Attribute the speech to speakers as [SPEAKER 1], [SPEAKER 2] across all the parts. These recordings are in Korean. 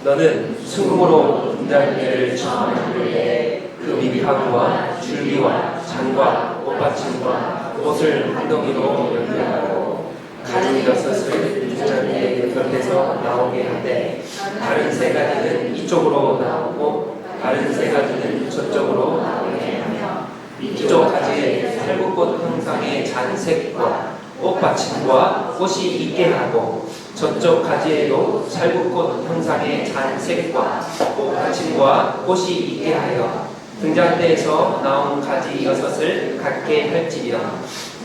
[SPEAKER 1] 너는 순금으로 등잔대를 만들 때그 밑하고와 줄기와 잔과 꽃받침과 옷을 한 덩이로 연결하고 가지 6을 등잔대 곁에서 나오게 하되 다른 3가지는 이쪽으로 나오고 다른 3가지는 저쪽으로 나오게 하며 이쪽 가지에 살구꽃 형상의 잔색과 꽃받침과 꽃이 있게 하고 저쪽 가지에도 살구꽃 형상의 잔색과 꽃받침과 꽃이 있게 하여 등잔대에서 나온 가지 6을 갖게 할지니라.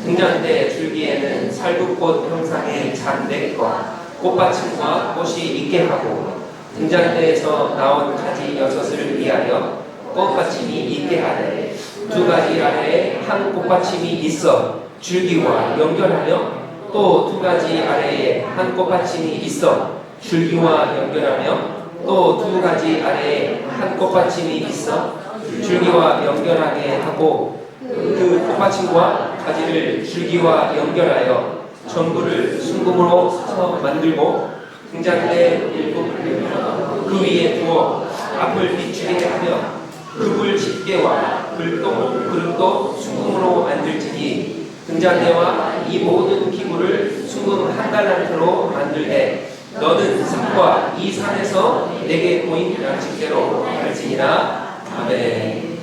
[SPEAKER 1] 등잔대 줄기에는 살구꽃 형상의 잔색과 꽃받침과 꽃이 있게 하고 등잔대에서 나온 가지 6을 위하여 꽃받침이 있게 하되 2가지 아래에 한 꽃받침이 있어 줄기와 연결하며 또 2가지 아래에 한 꽃받침이 있어 줄기와 연결하며 또 2가지 아래에 한 꽃받침이 있어 줄기와 연결하게 하고 그 꽃받침과 가지를 줄기와 연결하여 전부를 순금으로 사서 만들고 등잔대 7을 그 위에 두어 앞을 비추게 하며 그불 집게와 그릇도 순금으로 만들지니 등잔대와 이 모든 기구를 순금 1달란트로 만들되 너는 산과 이 산에서 내게 보인 양식대로 할지니라. 아멘.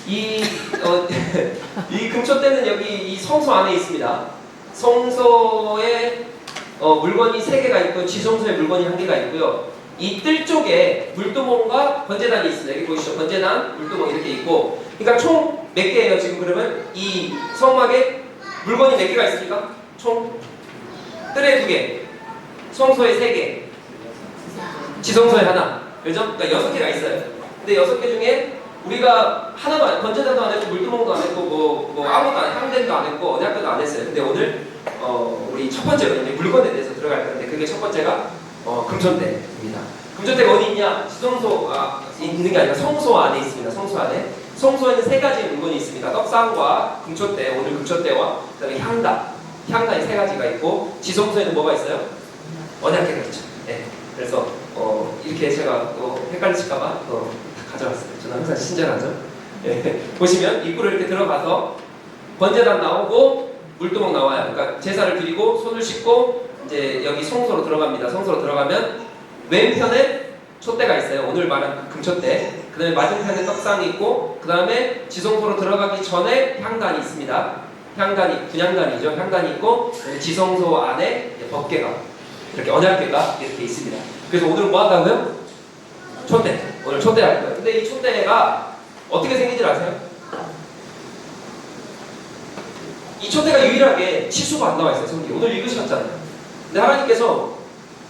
[SPEAKER 1] 이 금초대는 여기 이 성소 안에 있습니다. 성소에 물건이 3개가 있고 지성소에 물건이 1개가 있고요. 이 뜰 쪽에 물두멍과 번제단이 있습니다. 여기 보이시죠? 번제단, 물두멍 이렇게 있고, 그러니까 총 몇 개예요? 지금 그러면 이 성막에 물건이 몇 개가 있습니까? 총 뜰에 2개, 성소에 3개, 지성소에 1, 그죠? 그러니까 6개가 있어요. 근데 6개 중에 우리가 하나도 안, 번제단도 안 했고 물두멍도 안 했고 뭐 아무것도 안, 향대도 안 했고 언약궤도 안 했어요. 근데 오늘 우리 첫 번째로 이제 물건에 대해서 들어갈 건데 그게 첫 번째가 금촌대입니다. 금촌대가 어디 있냐? 지성소 있는 게 아니라 성소 안에 있습니다. 성소 안에. 성소에는 3가지 물건이 있습니다. 떡상과 금촌대, 오늘 금촌대와 그다음에 향단이 3가지가 있고 지성소에는 뭐가 있어요? 언약궤가 있죠. 네. 그래서 이렇게 제가 헷갈리실까봐 가져왔어요. 저는 항상 친절하죠. 네. 보시면 입구를 이렇게 들어가서 번제단 나오고 물두멍 나와요. 그러니까 제사를 드리고 손을 씻고 이제 여기 성소로 들어갑니다. 성소로 들어가면 왼편에 촛대가 있어요. 오늘 말한 금촛대. 그 다음에 맞은편에 떡상이 있고 그 다음에 지성소로 들어가기 전에 향단이 있습니다. 분향단이죠. 향단이 있고 지성소 안에 법궤가 이렇게 언약궤가 이렇게 있습니다. 그래서 오늘 뭐 한다고요? 촛대. 오늘 촛대 할 거예요. 근데 이 촛대가 어떻게 생긴지 아세요? 이 촛대가 유일하게 치수가 안 나와 있어요. 성경에. 오늘 읽으셨잖아요. 근데 하나님께서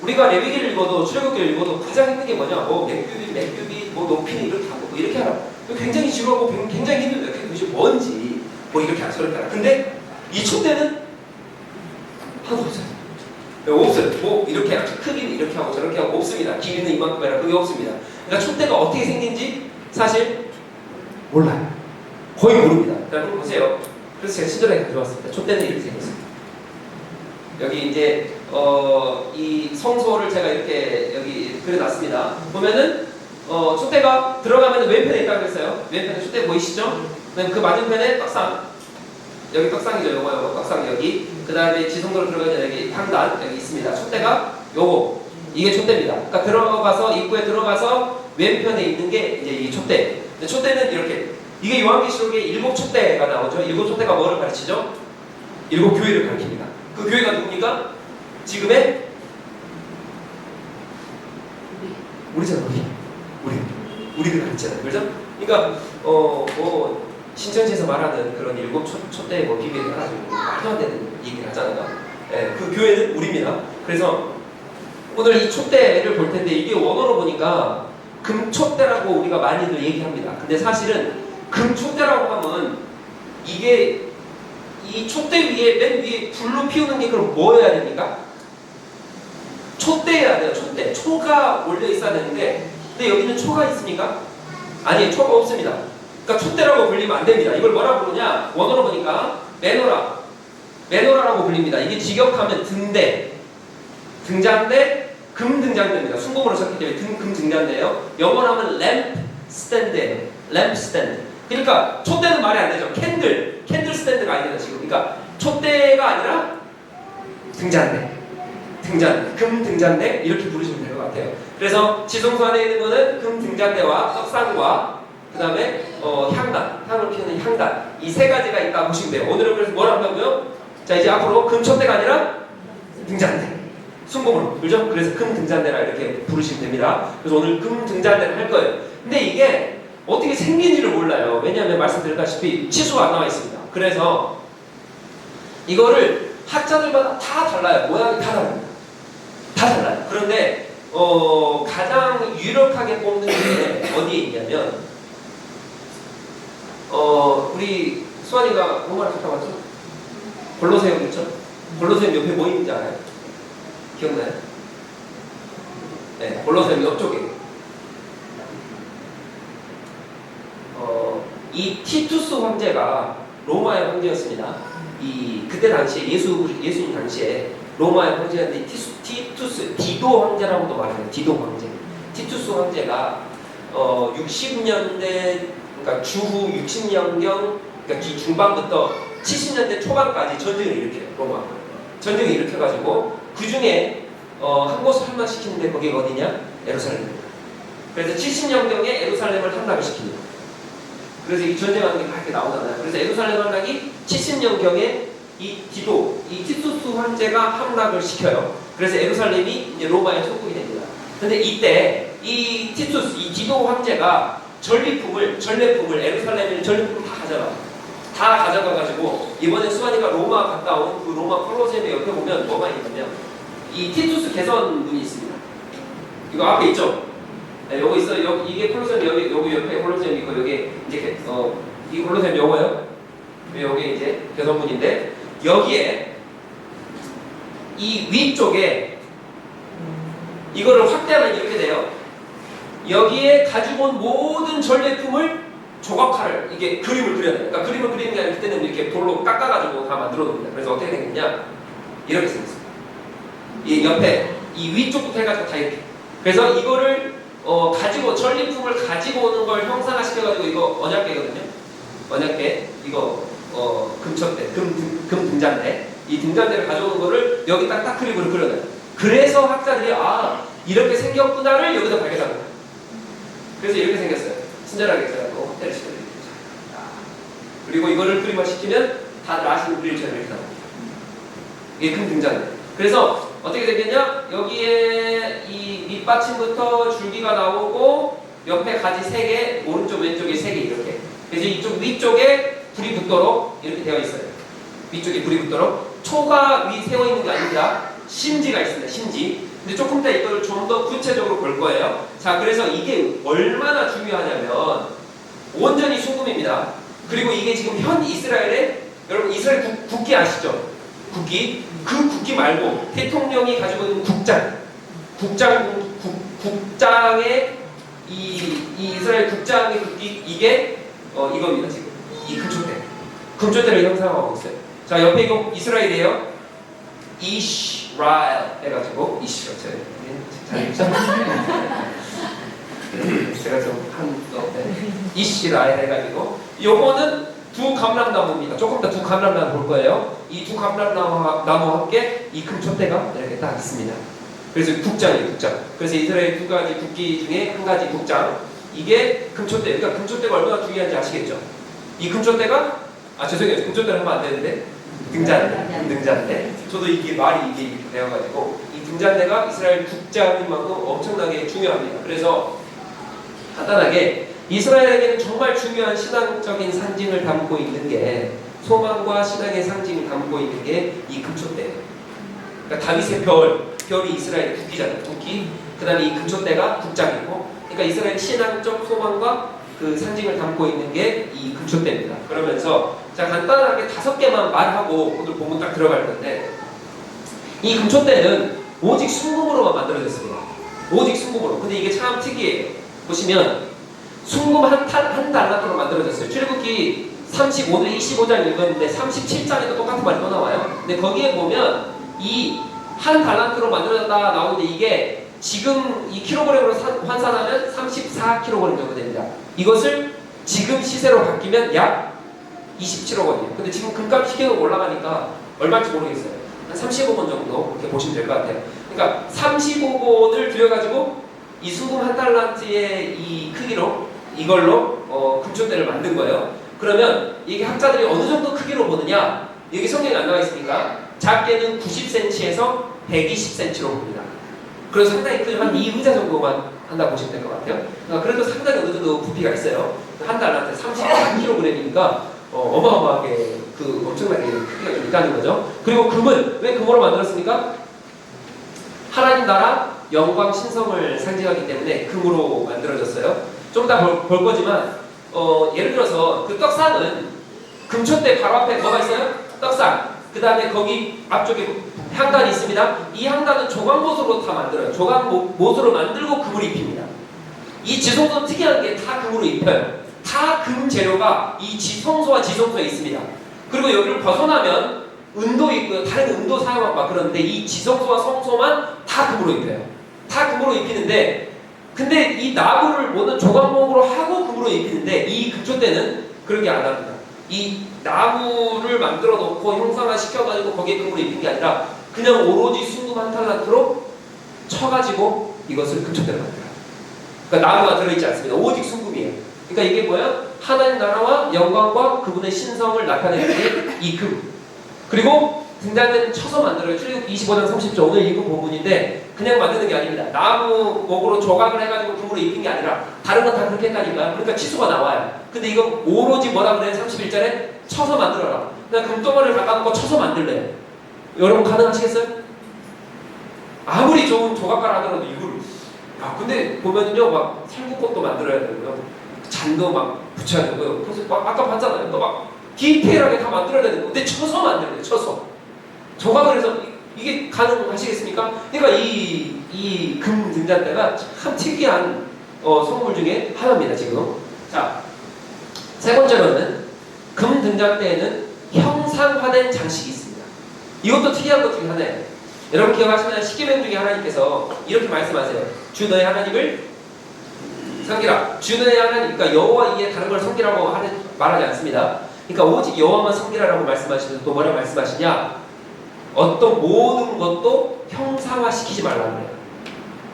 [SPEAKER 1] 우리가 레위기를 읽어도 출애굽기를 읽어도 가장 힘든 게 뭐냐? 뭐 맥규빗, 뭐 높이는 이렇게 하고 뭐 이렇게 하라. 굉장히 지루하고 굉장히 힘들어요. 그게 뭔지 뭐 이렇게 하라 저렇게 하라. 근데 이 촛대는 하나도 없어요. 없어요. 뭐 이렇게 하라. 크기는 이렇게 하고 저렇게 하고 없습니다. 길이는 이만큼 해라. 그게 없습니다. 그러니까 촛대가 어떻게 생긴지 사실 몰라요. 거의 모릅니다. 여러분 보세요. 그래서 제가 친절하게 가져왔습니다. 촛대는 이렇게 생겼습니다. 여기 이제 이 성소를 제가 이렇게 여기 그려놨습니다. 보면은 촛대가 들어가면 왼편에 있다고 그랬어요. 왼편에 촛대 보이시죠? 그다음 그 맞은편에 떡상, 여기 떡상이죠. 요거 떡상 여기. 그 다음에 지성소로 들어가면 여기 향단 여기 있습니다. 촛대가 요거 이게 촛대입니다. 그러니까 들어가서 입구에 들어가서 왼편에 있는 게 이제 이 촛대. 근데 촛대는 이렇게 이게 요한계시록에 7 촛대가 나오죠. 7 촛대가 뭐를 가르치죠? 7 교회를 가르칩니다. 그 교회가 누굽니까? 지금의 우리잖아. 우리를 가르치잖아요. 그렇죠? 그러니까 뭐 신천지에서 말하는 그런 7 촛대 뭐 비밀을 가지고 말도 안 되는 얘기를 하잖아요. 예, 그 교회는 우리입니다. 그래서 오늘 이 촛대를 볼 텐데 이게 원어로 보니까 금촛대라고 우리가 많이들 얘기합니다. 근데 사실은 금촛대라고 하면 이게 이 촛대 위에 맨 위에 불로 피우는 게 그럼 뭐여야 됩니까? 촛대여야 돼요. 촛대. 초가 올려 있어야 되는데 근데 여기는 초가 있습니까? 아니에요. 초가 없습니다. 그러니까 촛대라고 불리면 안 됩니다. 이걸 뭐라고 부르냐? 원어로 보니까 메노라라고 불립니다. 이게 직역하면 등대, 등잔대, 금 등잔대입니다. 순금으로 썼기 때문에 금 등잔대예요. 영어로 하면 램프 스탠드예요. 램프 스탠드. 그러니까 촛대는 말이 안 되죠. 캔들 스탠드가 아니라 지금. 그러니까 촛대가 아니라 등잔대. 금 등잔대 이렇게 부르시면 될 것 같아요. 그래서 지성소 안에 있는 거는 금 등잔대와 떡상과 그 다음에 향을 피우는 향단 이 세 가지가 있다 보시면 돼요. 오늘은 그래서 뭘 한다고요? 자 이제 앞으로 금 촛대가 아니라 등잔대 순금으로 그죠? 그래서 금 등잔대라 이렇게 부르시면 됩니다. 그래서 오늘 금 등잔대를 할 거예요. 근데 이게 어떻게 생긴지를 몰라요. 왜냐하면 말씀드렸다시피 치수가 안 나와 있습니다. 그래서 이거를 학자들마다 다 달라요. 모양이 다 다릅니다. 다 달라요. 그런데 가장 유력하게 뽑는 게 어디에 있냐면 우리 수환이가 로마를 갔다 왔죠? 골로새움 있죠? 골로새움 옆에 뭐 있는지 알아요? 기억나요? 네, 골로새움 옆쪽에 이 티투스 황제가 로마의 황제였습니다. 그때 당시에 예수님 당시에 로마의 황제였는데 티투스 디도 황제라고도 말해요. 디도 황제. 티투스 황제가 60년대 그러니까 주후 60년경 그러니까 뒤 중반부터 70년대 초반까지 전쟁을 일으켜요. 로마 전쟁을 일으켜가지고 그 중에 한 곳을 함락시키는데 거기가 어디냐? 예루살렘입니다. 그래서 70년경에 예루살렘을 함락을 시킵니다. 그래서 이 전쟁하는 게 이렇게 나오잖아요. 그래서 예루살렘 함락이 70년경에 이 티투스 황제가 함락을 시켜요. 그래서 예루살렘이 이제 로마의 속국이 됩니다. 근데 이때 이 디도 황제가 전례품을 예루살렘의 전례품을 다 가져가가지고 이번에 수환이가 로마 갔다 온 그 로마 콜로세움 옆에 보면 뭐가 있냐면 이 티투스 개선문이 있습니다. 이거 앞에 있죠? 네, 요거 있어요. 이게 콜로세움 여기 옆에 콜로세움 이거 여기 이제 이 콜로세움 요거요. 여기 이제 개선문인데 여기에 이 위쪽에 이거를 확대하면 이렇게 돼요. 여기에 가지고 온 모든 전례품을 조각화를 이게 그림을 그려야 돼요. 그러니까 그림을 그리는 게 아니라 그때는 이렇게 돌로 깎아가지고 다 만들어 놓습니다. 그래서 어떻게 되겠냐? 이렇게 생겼습니다. 이 옆에 이 위쪽부터 해가지고 다 이렇게. 그래서 이거를 전리품을 가지고 오는 걸 형상화 시켜가지고 이거 언약궤거든요. 언약궤 이거 금촛대, 금 등잔대. 이 등잔대를 가져오는 거를 여기 딱 그림으로 그려놔요. 그래서 학자들이 이렇게 생겼구나를 여기서 발견한 거예요. 그래서 이렇게 생겼어요. 친절하게 제가 또 호텔을 시켜드립니다. 그리고 이거를 그림화 시키면 다들 아시는 그림처럼 이렇게 나옵니다. 이게 금 등잔대. 그래서 어떻게 되겠냐? 여기에 이 밑받침부터 줄기가 나오고 옆에 가지 3개, 오른쪽 왼쪽에 3개 이렇게. 그래서 이쪽 위쪽에 불이 붙도록 이렇게 되어 있어요. 위쪽에 불이 붙도록 초가 위 세워 있는 게 아닙니다. 심지가 있습니다. 심지. 근데 조금 이따 이거를 좀 더 구체적으로 볼 거예요. 자, 그래서 이게 얼마나 중요하냐면 온전히 순금입니다. 그리고 이게 지금 현 이스라엘의 여러분 이스라엘 국기 아시죠? 국기. 그 국기 말고 대통령이 가지고 있는 국장의 이 이스라엘 국장의 국기 이게 이겁니다. 지금 이 금초대를 형상하고 있어요. 자, 옆에 이거 이스라엘이에요. 이스라엘 해가지고 이스라엘 잘 읽죠? 제가 좀 이스라엘 해가지고 요거는 두 감람나무입니다. 조금 더 두 감람나무 볼 거예요. 이 두 감람나무와 함께 이 금촛대가 이렇게 딱 있습니다. 그래서 국장이에요, 국장. 그래서 이스라엘 두 가지 국기 중에 한 가지 국장. 이게 금촛대. 그러니까 금촛대가 얼마나 중요한지 아시겠죠? 이 금촛대가 죄송해요. 금촛대를 하면 안 되는데 등잔대. 저도 이게 말이 이게 되어가지고 이 등잔대가 이스라엘 국장인 만큼 엄청나게 중요합니다. 그래서 간단하게 이스라엘에게는 정말 중요한 신앙적인 상징을 담고 있는 게 소망과 신앙의 상징을 담고 있는 게 이 금촛대예요. 그러니까 다윗의 별이 이스라엘 국기잖아요. 국기. 그 다음에 이 금촛대가 국장이고, 그러니까 이스라엘 신앙적 소망과 그 상징을 담고 있는 게 이 금촛대입니다. 그러면서 자 간단하게 5개만 말하고 오늘 본문 딱 들어갈 건데 이 금촛대는 오직 순금으로만 만들어졌습니다. 오직 순금으로. 근데 이게 참 특이해요. 보시면 순금 한 달란트로 만들어졌어요. 출애굽기 35장 25장 읽었는데 37장에도 똑같은 말이 또 나와요. 근데 거기에 보면 이 한 달란트로 만들어졌다 나오는데 이게 지금 이 킬로그램으로 환산하면 34kg 정도 됩니다. 이것을 지금 시세로 바뀌면 약 27억 원이에요. 근데 지금 금값이 계속 올라가니까 얼마인지 모르겠어요. 한 35억 원 정도 그렇게 보시면 될 것 같아요. 그러니까 35억 원을 들여가지고 이 순금 한 달란트의 이 크기로 이걸로 금초대를 만든 거예요. 그러면 이게 학자들이 어느 정도 크기로 보느냐? 여기 성경에 안 나와 있으니까 작게는 90cm에서 120cm로 봅니다. 그래서 상당히 크죠. 한 이 의자 정도만 한다 보시면 될 것 같아요. 그래도 상당히 어느 정도 부피가 있어요. 한 달한테 34kg이니까 어마어마하게 엄청나게 크기가 좀 있다는 거죠. 그리고 금은 왜 금으로 만들었습니까? 하나님 나라 영광 신성을 상징하기 때문에 금으로 만들어졌어요. 좀 이따 볼 거지만 예를 들어서 그 떡상은 금초대 바로 앞에 뭐가 있어요? 떡상. 그 다음에 거기 앞쪽에 향단이 있습니다. 이 향단은 조각못으로 다 만들어요. 조각못으로 만들고 금을 입힙니다. 이 지성소는 특이한 게 다 금으로 입혀요. 다 금 재료가 이 성소와 지성소에 있습니다. 그리고 여기를 벗어나면 은도 있고요. 다른 은도 사용하고 막 그러는데 이 지성소와 성소만 다 금으로 입혀요. 다 금으로 입히는데 근데 이 나무를 모든 조각목으로 하고 금으로 입히는데 이 금초대는 그런 게 안 합니다. 이 나무를 만들어 놓고 형상화 시켜가지고 거기에 금으로 입힌 게 아니라 그냥 오로지 순금 한 탈란트로 쳐가지고 이것을 금초대로 만들어요. 그러니까 나무가 들어있지 않습니다. 오직 순금이에요. 그러니까 이게 뭐예요? 하나님 나라와 영광과 그분의 신성을 나타내는 게 이 금. 그리고 등잔대는 쳐서 만들어요. 출애굽 25장 30절 오늘 읽은 부분인데 그냥 만드는 게 아닙니다. 나무 목으로 조각을 해가지고 금으로 입힌 게 아니라 다른 건 다 그렇게 했다니까요. 그러니까 치수가 나와요. 근데 이거 오로지 뭐라 그래요? 31절에 쳐서 만들어라. 그냥 금덩어리를 갖다 놓고 쳐서 만들래요. 여러분 가능하시겠어요? 아무리 좋은 조각가라 하더라도 이걸 근데 보면요 막 살구꽃도 만들어야 되고요. 잔도 막 붙여야 되고요. 그래서 막 아까 봤잖아요. 또 막 디테일하게 다 만들어야 되는 거. 근데 쳐서 만들어요. 쳐서. 조각을 해서 이게 가능하시겠습니까? 그러니까 이 금 등잔대가 참 특이한 성물 중에 하나입니다. 지금. 자, 세 번째로는 금 등잔대에는 형상화된 장식이 있습니다. 이것도 특이한 것 중에 하나예요. 여러분 기억하시면 십계명 중에 하나님께서 이렇게 말씀하세요. 주 너의 하나님을 섬기라. 주 너의 하나님, 그러니까 여호와 이에 다른 걸 섬기라고 말하지 않습니다. 그러니까 오직 여호와만 섬기라라고 말씀하시면서 또 뭐라 말씀하시냐? 어떤 모든 것도 형상화시키지 말라고 해요.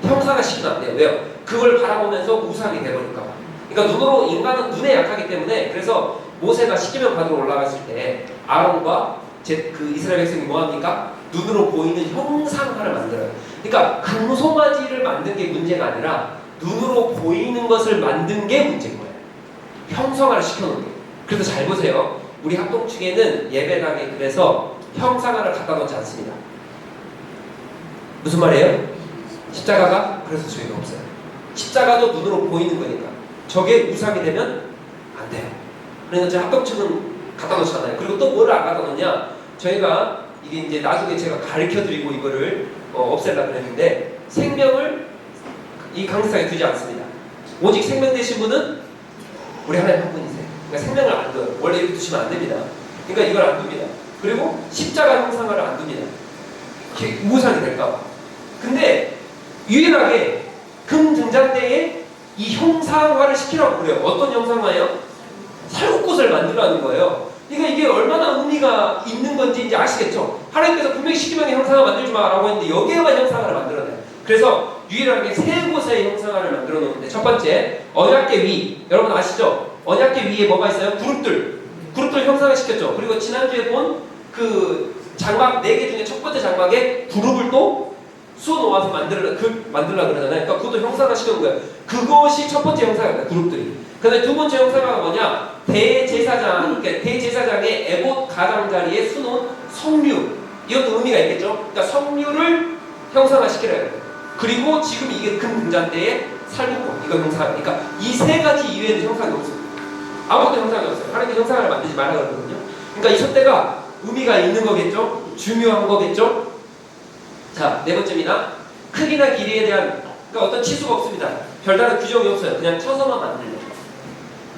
[SPEAKER 1] 형상화시키면 안 돼요. 왜요? 그걸 바라보면서 우상이 되버릴까 봐. 그러니까 인간은 눈에 약하기 때문에 그래서 모세가 십계명 받으러 올라갔을 때 아론과 그 이스라엘 백성이 뭐합니까? 눈으로 보이는 형상화를 만들어요. 그러니까 금송아지를 만든 게 문제가 아니라 눈으로 보이는 것을 만든 게 문제인 거예요. 형상화를 시켜놓은 거예요. 그래서 잘 보세요. 우리 합동축에는 예배당에 그래서 형상화를 갖다 놓지 않습니다. 무슨 말이에요? 십자가가 그래서 저희가 없어요. 십자가도 눈으로 보이는 거니까 저게 우상이 되면 안 돼요. 그래서 이제 합동축은 갖다 놓잖아요. 그리고 또 뭐를 안 갖다 놓냐? 저희가 이게 이제 나중에 제가 가르쳐 드리고 이거를 없애려고 그랬는데 생명을 이 강세상에 두지 않습니다. 오직 생명 되신 분은 우리 하나님 한 분이세요. 그러니까 생명을 안 둬요. 원래 이렇게 두시면 안 됩니다. 그러니까 이걸 안 둡니다. 그리고 십자가 형상화를 안 둡니다. 우상이 될까 봐. 근데 유일하게 금 등잔대에 이 형상화를 시키라고 그래요. 어떤 형상화예요? 살구꽃을 만들라는 거예요. 그러니까 이게 얼마나 의미가 있는 건지 이제 아시겠죠? 하나님께서 분명히 십계명의 형상화 만들지 마라고 했는데 여기에만 형상화를 만들어내요. 그래서 유일하게 세 곳의 형상화를 만들어 놓는데 첫 번째 언약궤 위. 여러분 아시죠? 언약궤 위에 뭐가 있어요? 그룹들 형상화 시켰죠. 그리고 지난주에 본 그 장막 4개 중에 첫 번째 장막에 그룹을 또 쏘 놓아서 만들려고 그러잖아요. 그러니까 그것도 형상화 시켜놓은 거예요. 그것이 첫 번째 형상화입니다. 그룹들이. 근데 두 번째 형상화가 뭐냐? 대제사장, 그러니까 대제사장의 에봇 가장자리에 수놓은 성류. 이것도 의미가 있겠죠? 그러니까 성류를 형상화 시키라 해요. 그리고 지금 이게 금 등잔대에 살구꽃, 이거 형상화. 그러니까 이 세 가지 이외에는 형상이 없어요. 아무것도 형상이 없어요. 하나님께 형상을 만들지 말라 그러거든요. 그러니까 이 촛대가 의미가 있는 거겠죠? 중요한 거겠죠? 자, 네 번째입니다. 크기나 길이에 대한 그러니까 어떤 치수가 없습니다. 별다른 규정이 없어요. 그냥 쳐서만 만들려요.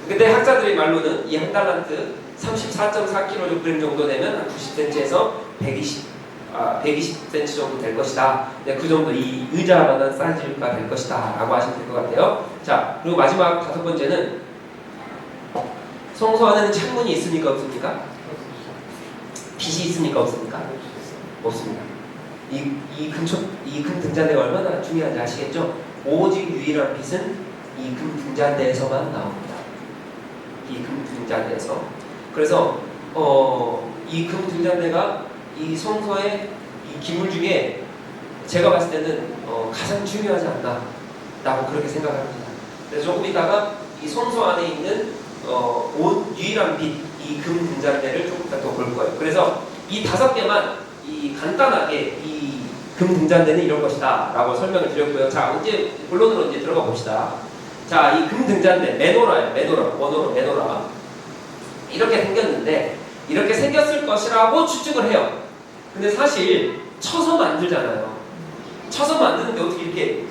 [SPEAKER 1] 근데 학자들의 말로는 이 한 달란트 34.4kg 정도 되면 한 90cm에서 120 120cm 정도 될 것이다. 그 정도 이 의자만한 사이즈가 될 것이다 라고 하시면 될 것 같아요. 자, 그리고 마지막 5번째는 성소 안에는 창문이 있습니까 없습니까? 빛이 있습니까 없습니까? 없습니다. 이 금 등잔대가 얼마나 중요한지 아시겠죠? 오직 유일한 빛은 이 금 등잔대에서만 나옵니다. 이 금 등잔대에서. 그래서 이 금 등잔대가 이 성소의 이 기물 중에 제가 봤을 때는 가장 중요하지 않나 라고 그렇게 생각합니다. 그래서 조금 있다가 이 성소 안에 있는 유일한 빛, 이 금 등잔대를 조금 이따 또 볼 거예요. 그래서 이 5개만 간단하게 이 금 등잔대는 이런 것이다 라고 설명을 드렸고요. 자, 이제 본론으로 이제 들어가 봅시다. 자, 이 금 등잔대, 메노라예요. 원어로 메노라. 이렇게 생겼는데 이렇게 생겼을 것이라고 추측을 해요. 근데 사실 쳐서 만들잖아요. 쳐서 만드는데 어떻게 이렇게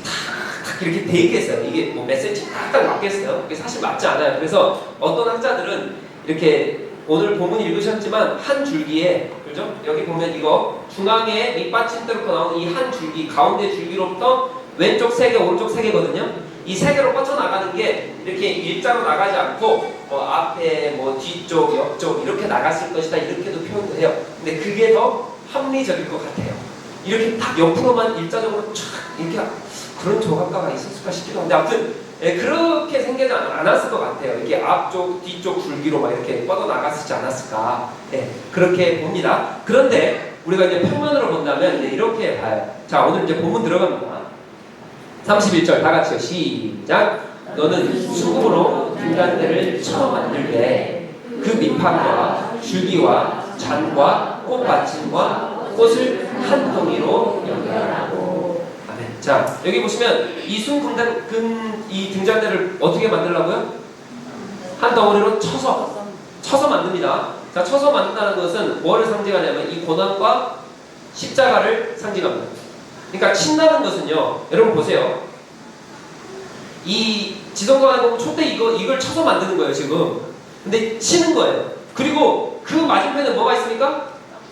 [SPEAKER 1] 탁탁 이렇게 돼 있겠어요? 이게 뭐 몇 센치 딱딱 맞겠어요? 이게 사실 맞지 않아요. 그래서 어떤 학자들은 이렇게 오늘 본문 읽으셨지만 한 줄기에, 그죠? 여기 보면 이거 중앙에 밑받침대로 나오는 이 한 줄기, 가운데 줄기로부터 왼쪽 3개, 오른쪽 3개거든요. 이 3개로 뻗쳐나가는 게 이렇게 일자로 나가지 않고 앞에 뒤쪽, 옆쪽 이렇게 나갔을 것이다 이렇게도 표현도 해요. 근데 그게 더 합리적일 것 같아요. 이렇게 딱 옆으로만 일자적으로 쫙 이렇게 그런 조각가가 있었을까 싶기도 한데 아무튼 그렇게 생기지 않았을 것 같아요. 이게 앞쪽, 뒤쪽 줄기로 막 이렇게 뻗어나갔지 않았을까. 그렇게 봅니다. 그런데 우리가 이제 평면으로 본다면 이렇게 봐요. 자, 오늘 이제 본문 들어갑니다. 31절 다 같이요. 시작. 너는 순금으로 등잔대를 처음 만들 때 그 밑판과 줄기와 잔과 꽃받침과 꽃을 한 동이로 연결하고. 아멘. 자, 여기 보시면 이 이 등잔대를 어떻게 만들라고요? 한 덩어리로 쳐서 만듭니다. 자, 쳐서 만든다는 것은 뭐를 상징하냐면 이 고난과 십자가를 상징합니다. 그러니까 친다는 것은요, 여러분 보세요. 이 지성소 안에 보면 촛대 이걸 쳐서 만드는 거예요, 지금. 근데 치는 거예요. 그리고 그 맞은편에 뭐가 있습니까?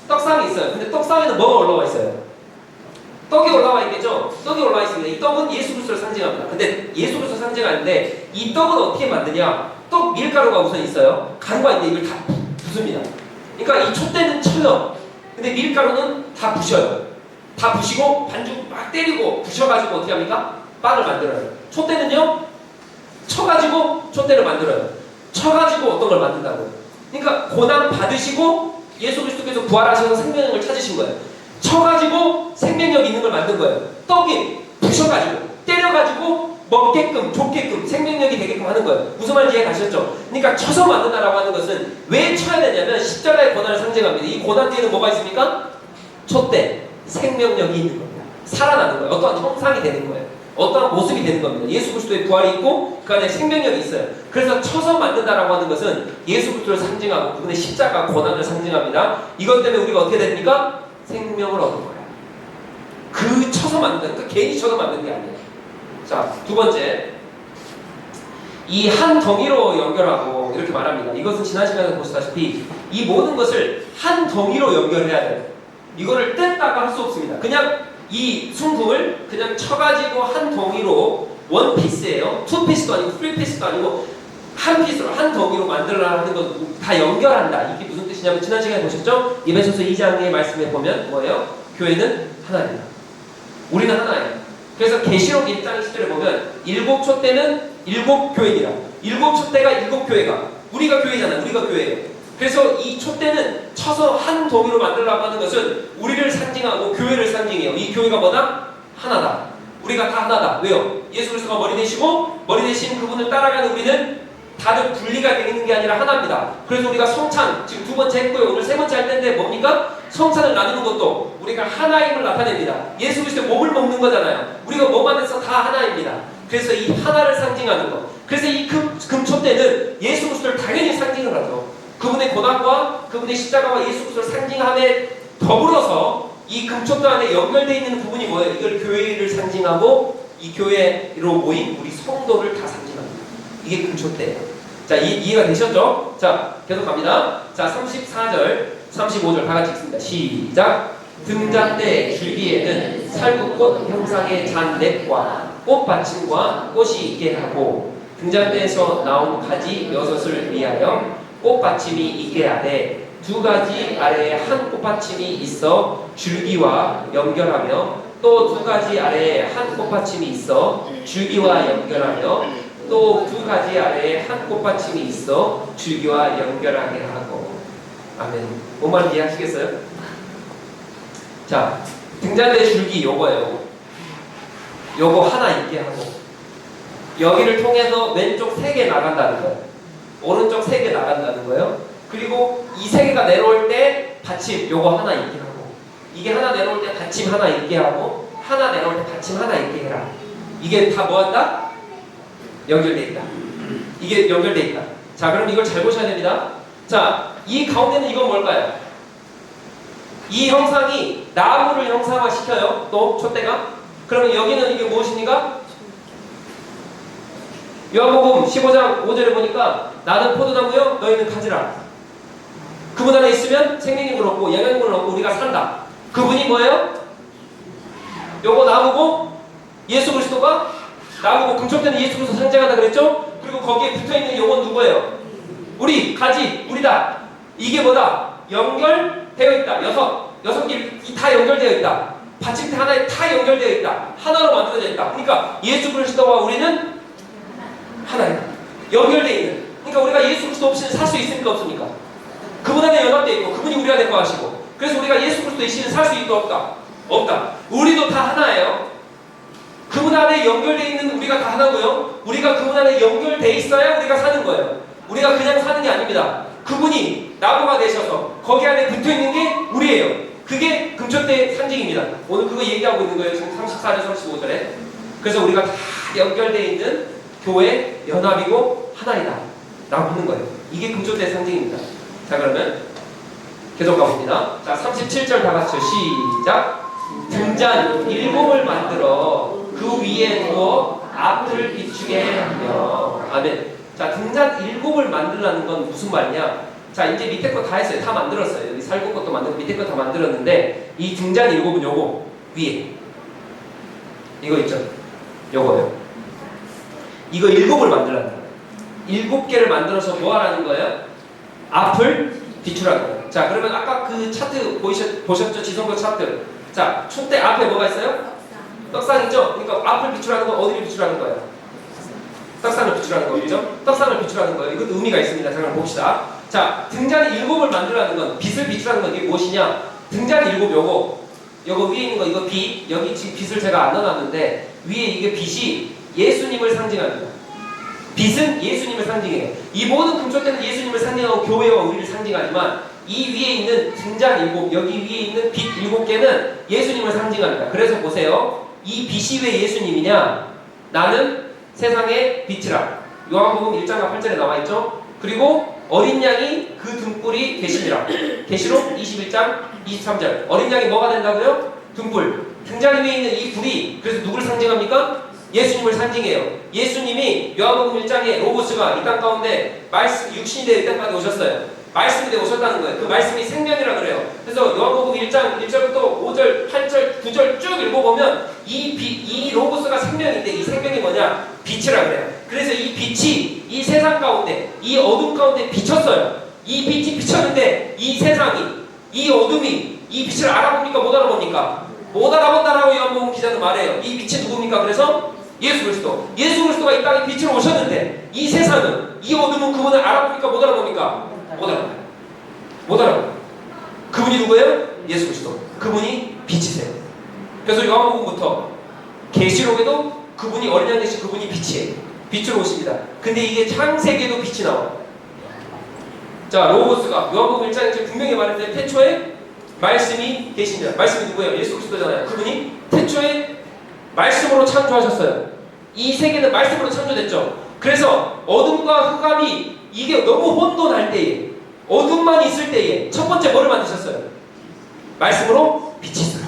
[SPEAKER 1] 떡상이 있어요. 근데 떡상에는 뭐가 올라와 있어요? 떡이 올라와 있겠죠? 떡이 올라와 있습니다. 이 떡은 예수 그리스도를 상징합니다. 근데 예수 그리스도 상징하는데 이 떡은 어떻게 만드냐? 떡 밀가루가 우선 있어요. 가루가 있는데 이걸 다 부숩니다. 그러니까 이 촛대는 쳐요. 근데 밀가루는 다 부셔요. 다 부시고 반죽 막 때리고 부셔가지고 어떻게 합니까? 빵을 만들어요. 촛대는요? 쳐가지고 촛대를 만들어요. 쳐가지고 어떤 걸 만든다고요. 그러니까 고난 받으시고 예수 그리스도께서 부활하셔서 생명력을 찾으신 거예요. 쳐가지고 생명력 있는 걸 만든 거예요. 떡이 부셔가지고 때려가지고 먹게끔 좁게끔 생명력이 되게끔 하는 거예요. 무슨 말인지 이해 가셨죠? 그러니까 쳐서 만든다라고 하는 것은 왜 쳐야 되냐면 십자가의 고난을 상징합니다. 이 고난 뒤에는 뭐가 있습니까? 촛대, 생명력이 있는 겁니다. 살아나는 거예요. 어떠한 형상이 되는 거예요. 어떠한 모습이 되는 겁니다. 예수 그리스도의 부활이 있고 그 안에 생명력이 있어요. 그래서 쳐서 만든다라고 하는 것은 예수 그리스도를 상징하고 그분의 십자가 고난을 상징합니다. 이것 때문에 우리가 어떻게 됩니까? 생명을 얻는 거예요. 그 쳐서 만든다. 그러니까 괜히 쳐서 만든 게 아니에요. 자, 2번째. 이 한 덩이로 연결하고 이렇게 말합니다. 이것은 지난 시간에 보시다시피 이 모든 것을 한 덩이로 연결해야 돼요. 이거를 뗐다가 할 수 없습니다. 그냥 이 순금을 그냥 쳐가지고 한 덩이로 원 피스예요. 투 피스도 아니고 쓰리 피스도 아니고 한 피스로 한 덩이로 만들어라는 건 다 연결한다. 이게 무슨 뜻이냐면 지난 시간에 보셨죠? 에베소서 2장의 말씀에 보면 뭐예요? 교회는 하나입니다. 우리는 하나예요. 그래서 계시록 1장 10절에 보면 7촛대는 7교회이다. 7촛대가 7교회가 우리가 교회잖아요. 우리가 교회예요. 그래서 이 촛대는 쳐서 한 덩이로 만들려고 하는 것은 우리를 상징하고 교회를 상징해요. 이 교회가 뭐다? 하나다. 우리가 다 하나다. 왜요? 예수 그리스도가 머리 되시고 머리 되신 그분을 따라가는 우리는 다들 분리가 되는 게 아니라 하나입니다. 그래서 우리가 성찬 지금 2번째 했고요. 오늘 3번째 할 텐데 뭡니까? 성찬을 나누는 것도 우리가 하나임을 나타냅니다. 예수 그리스도의 몸을 먹는 거잖아요. 우리가 몸 안에서 다 하나입니다. 그래서 이 하나를 상징하는 것. 그래서 이 금촛대는 예수 그리스도를 당연히 상징을 하죠. 그분의 고난과 그분의 십자가와 예수 그리스도를 상징함에 더불어서 이 금촛대 안에 연결되어 있는 부분이 뭐예요? 이걸 교회를 상징하고 이 교회로 모인 우리 성도를 다 상징합니다. 이게 금촛대예요. 자, 이해가 되셨죠? 자, 계속 갑니다. 자, 34절, 35절 다 같이 읽습니다. 시작. 등잔대 줄기에는 살구꽃 형상의 잔넷과 꽃받침과 꽃이 있게 하고 등잔대에서 나온 가지 6을 위하여 꽃받침이 있게 하되 2가지 아래에 한 꽃받침이 있어 줄기와 연결하며 또 2가지 아래에 한 꽃받침이 있어 줄기와 연결하며 또 2가지 아래에 한 꽃받침이 있어 줄기와 연결하게 하고. 아멘. 뭔 말인지 이해하시겠어요? 자, 등잔대 줄기 요거예요. 요거 하나 있게 하고 여기를 통해서 왼쪽 3개 나간다는 거예요. 오른쪽 3개 나간다는 거예요. 그리고 이 3개가 내려올 때 받침 요거 하나 있게 하고 이게 하나 내려올 때 받침 하나 있게 하고 하나 내려올 때 받침 하나 있게 해라. 이게 다 뭐한다? 연결돼 있다. 이게 연결돼 있다. 자, 그럼 이걸 잘 보셔야 됩니다. 자, 이 가운데는 이건 뭘까요? 이 형상이 나무를 형상화시켜요. 또 촛대가. 그러면 여기는 이게 무엇입니까? 요한복음 15장 5절에 보니까 나는 포도나무요 너희는 가지라. 그분 안에 있으면 생명력을 얻고 영양분을 얻고 우리가 산다. 그분이 뭐예요? 요거 나무고 예수 그리스도가 나무고 금촉대는 예수 그리스도 상징한다 그랬죠? 그리고 거기에 붙어있는 요건 누구예요? 우리 가지 우리다. 이게 뭐다? 연결되어 있다. 6개 다 연결되어 있다. 받침대 하나에 다 연결되어 있다. 하나로 만들어져 있다. 그러니까 예수 그리스도와 우리는 하나예요. 연결되어 있는. 그러니까 우리가 예수 그리스도 없이는 살 수 있습니까? 없습니까? 그분 안에 연합되어 있고 그분이 우리 안에 거하시고 그래서 우리가 예수 그리스도 없이는 살 수 있다 없다? 없다. 우리도 다 하나예요. 그분 안에 연결되어 있는 우리가 다 하나고요. 우리가 그분 안에 연결되어 있어야 우리가 사는 거예요. 우리가 그냥 사는 게 아닙니다. 그분이 나무가 되셔서 거기 안에 붙어있는 게 우리예요. 그게 금촉대의 상징입니다. 오늘 그거 얘기하고 있는 거예요. 지금 34절 35절에. 그래서 우리가 다 연결되어 있는 교회 연합이고 하나이다 라고 하는 거예요. 이게 금촉대의 상징입니다. 자, 그러면 계속 가봅니다. 자, 37절 다 같이요. 시작. 등잔 7을 만들어 그 위에 두어 앞을 비추게 하며. 아멘. 자, 등잔 7을 만들라는 건 무슨 말이냐? 자, 이제 밑에 거 다 했어요. 다 만들었어요. 여기 살구 것도 만들고 밑에 거 다 만들었는데 이 등잔 7은 요거 위에 이거 있죠? 요거요. 이거 7을 만들라는 거예요. 7개를 만들어서 뭐 하라는 거예요? 앞을 비추라는 거예요. 자, 그러면 아까 그 차트 보셨죠? 지성도 차트. 자, 촛대 앞에 뭐가 있어요? 떡상 있죠? 그러니까 앞을 비추라는 건 어디를 비추라는 거예요? 떡상을 비추라는 거겠죠? 떡상을 비추라는 거예요. 이것도 의미가 있습니다. 자, 그럼 봅시다. 자, 등잔 7을 만들라는 건 빛을 비추라는 건 이게 무엇이냐? 등잔 7 요거 위에 있는 거 이거 빛. 여기 지금 빛을 제가 안 넣어놨는데 위에 이게 빛이 예수님을 상징합니다. 빛은 예수님을 상징해요. 이 모든 금촉대는 예수님을 상징하고 교회와 우리를 상징하지만 이 위에 있는 등잔 7, 여기 위에 있는 빛 7개는 예수님을 상징합니다. 그래서 보세요. 이 빛이 왜 예수님이냐? 나는 세상의 빛이라. 요한복음 1장과 8절에 나와있죠. 그리고 어린 양이 그 등불이 계시니라. 계시록 21장 23절. 어린 양이 뭐가 된다고요? 등불. 등잔 위에 있는 이 불이 그래서 누구를 상징합니까? 예수님을 상징해요. 예수님이 요한복음 1장에 로고스가 이 땅 가운데 말씀 육신이 되어 이 땅까지 오셨어요. 말씀이 되어 오셨다는 거예요. 그 말씀이 생명이라 그래요. 그래서 요한복음 1장 1절부터 5절, 8절, 9절 쭉 읽어보면 이 로고스가 생명인데 이 생명이 뭐냐? 빛이라 그래요. 그래서 이 빛이 이 세상 가운데 이 어둠 가운데 비쳤어요. 이 빛이 비쳤는데 이 세상이 이 어둠이 이 빛을 알아봅니까? 못 알아봅니까? 못 알아본다라고 요한복음 기자는 말해요. 이 빛이 누굽니까? 그래서 예수 그리스도. 예수 그리스도가 이 땅에 빛으로 오셨는데 이 세상은 이 어둠은 그분을 알아봅니까? 못 알아봅니까? 못 알아봐요. 못 알아봐요. 그분이 누구예요? 예수 그리스도. 그분이 빛이세요. 그래서 요한복음부터 계시록에도 그분이 어린 양 대신 그분이 빛이에요. 빛으로 오십니다. 근데 이게 창세기에도 빛이 나와요. 자, 로고스가 요한복음 1장에 분명히 말했는데 태초에 말씀이 계십니다. 말씀이 누구예요? 예수 그리스도잖아요. 그분이 태초에 말씀으로 창조하셨어요. 이 세계는 말씀으로 창조됐죠. 그래서 어둠과 흑암이 이게 너무 혼돈할 때에 어둠만 있을 때에 첫 번째 뭐를 만드셨어요? 말씀으로 빛이 있어요.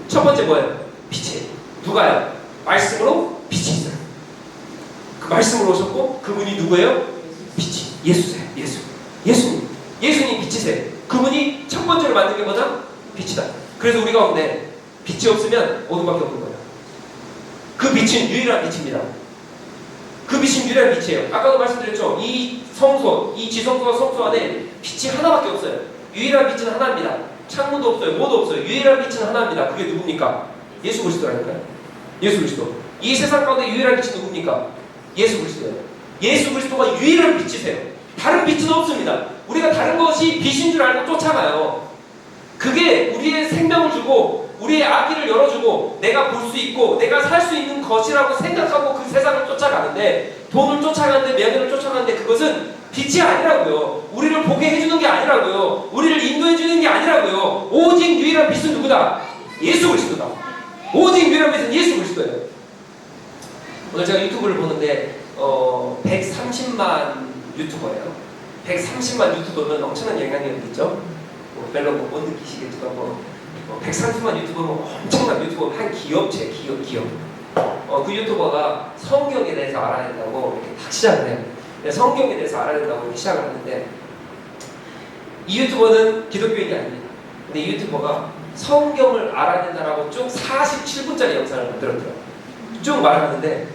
[SPEAKER 1] 첫 번째 뭐예요? 빛이에요. 누가요? 말씀으로 빛이 있어요. 그 말씀으로 오셨고 그분이 누구예요? 빛이. 예수세요. 예수님. 예수님 빛이세요. 그분이 첫 번째로 만든 게 뭐다? 빛이다. 그래서 우리 가운데 빛이 없으면 어둠밖에 없는 거예요. 그 빛은 유일한 빛입니다. 그 빛은 유일한 빛이에요. 아까도 말씀드렸죠. 이 성소, 이 지성소와 성소 안에 빛이 하나밖에 없어요. 유일한 빛은 하나입니다. 창문도 없어요. 뭐도 없어요. 유일한 빛은 하나입니다. 그게 누굽니까? 예수 그리스도라니까요. 예수 그리스도. 이 세상 가운데 유일한 빛이 누굽니까? 예수 그리스도예요. 예수 그리스도가 유일한 빛이세요. 다른 빛은 없습니다. 우리가 다른 것이 빛인 줄 알고 쫓아가요. 그게 우리의 생명을 주고 우리의 앞길을 열어주고 내가 볼 수 있고 내가 살 수 있는 것이라고 생각하고 그 세상을 쫓아가는데, 돈을 쫓아가는데, 명예를 쫓아가는데, 그것은 빛이 아니라고요. 우리를 보게 해주는 게 아니라고요. 우리를 인도해주는 게 아니라고요. 오직 유일한 빛은 누구다? 예수 그리스도다. 오직 유일한 빛은 예수 그리스도예요. 오늘 제가 유튜브를 보는데 130만 유튜버예요. 130만 유튜버면 엄청난 영향력이 있죠. 별로 못 느끼시겠지만 130만 유튜버면 엄청난 유튜버, 한 기업체, 기업. 그 유튜버가 성경에 대해서 알아야 된다고 이렇게 딱 시작을 해요. 성경에 대해서 알아야 된다고 이렇게 시작을 하는데, 이 유튜버는 기독교인이 아닙니다. 근데 이 유튜버가 성경을 알아야 된다라고 쭉 47분짜리 영상을 만들었더라고요. 쭉 말하는데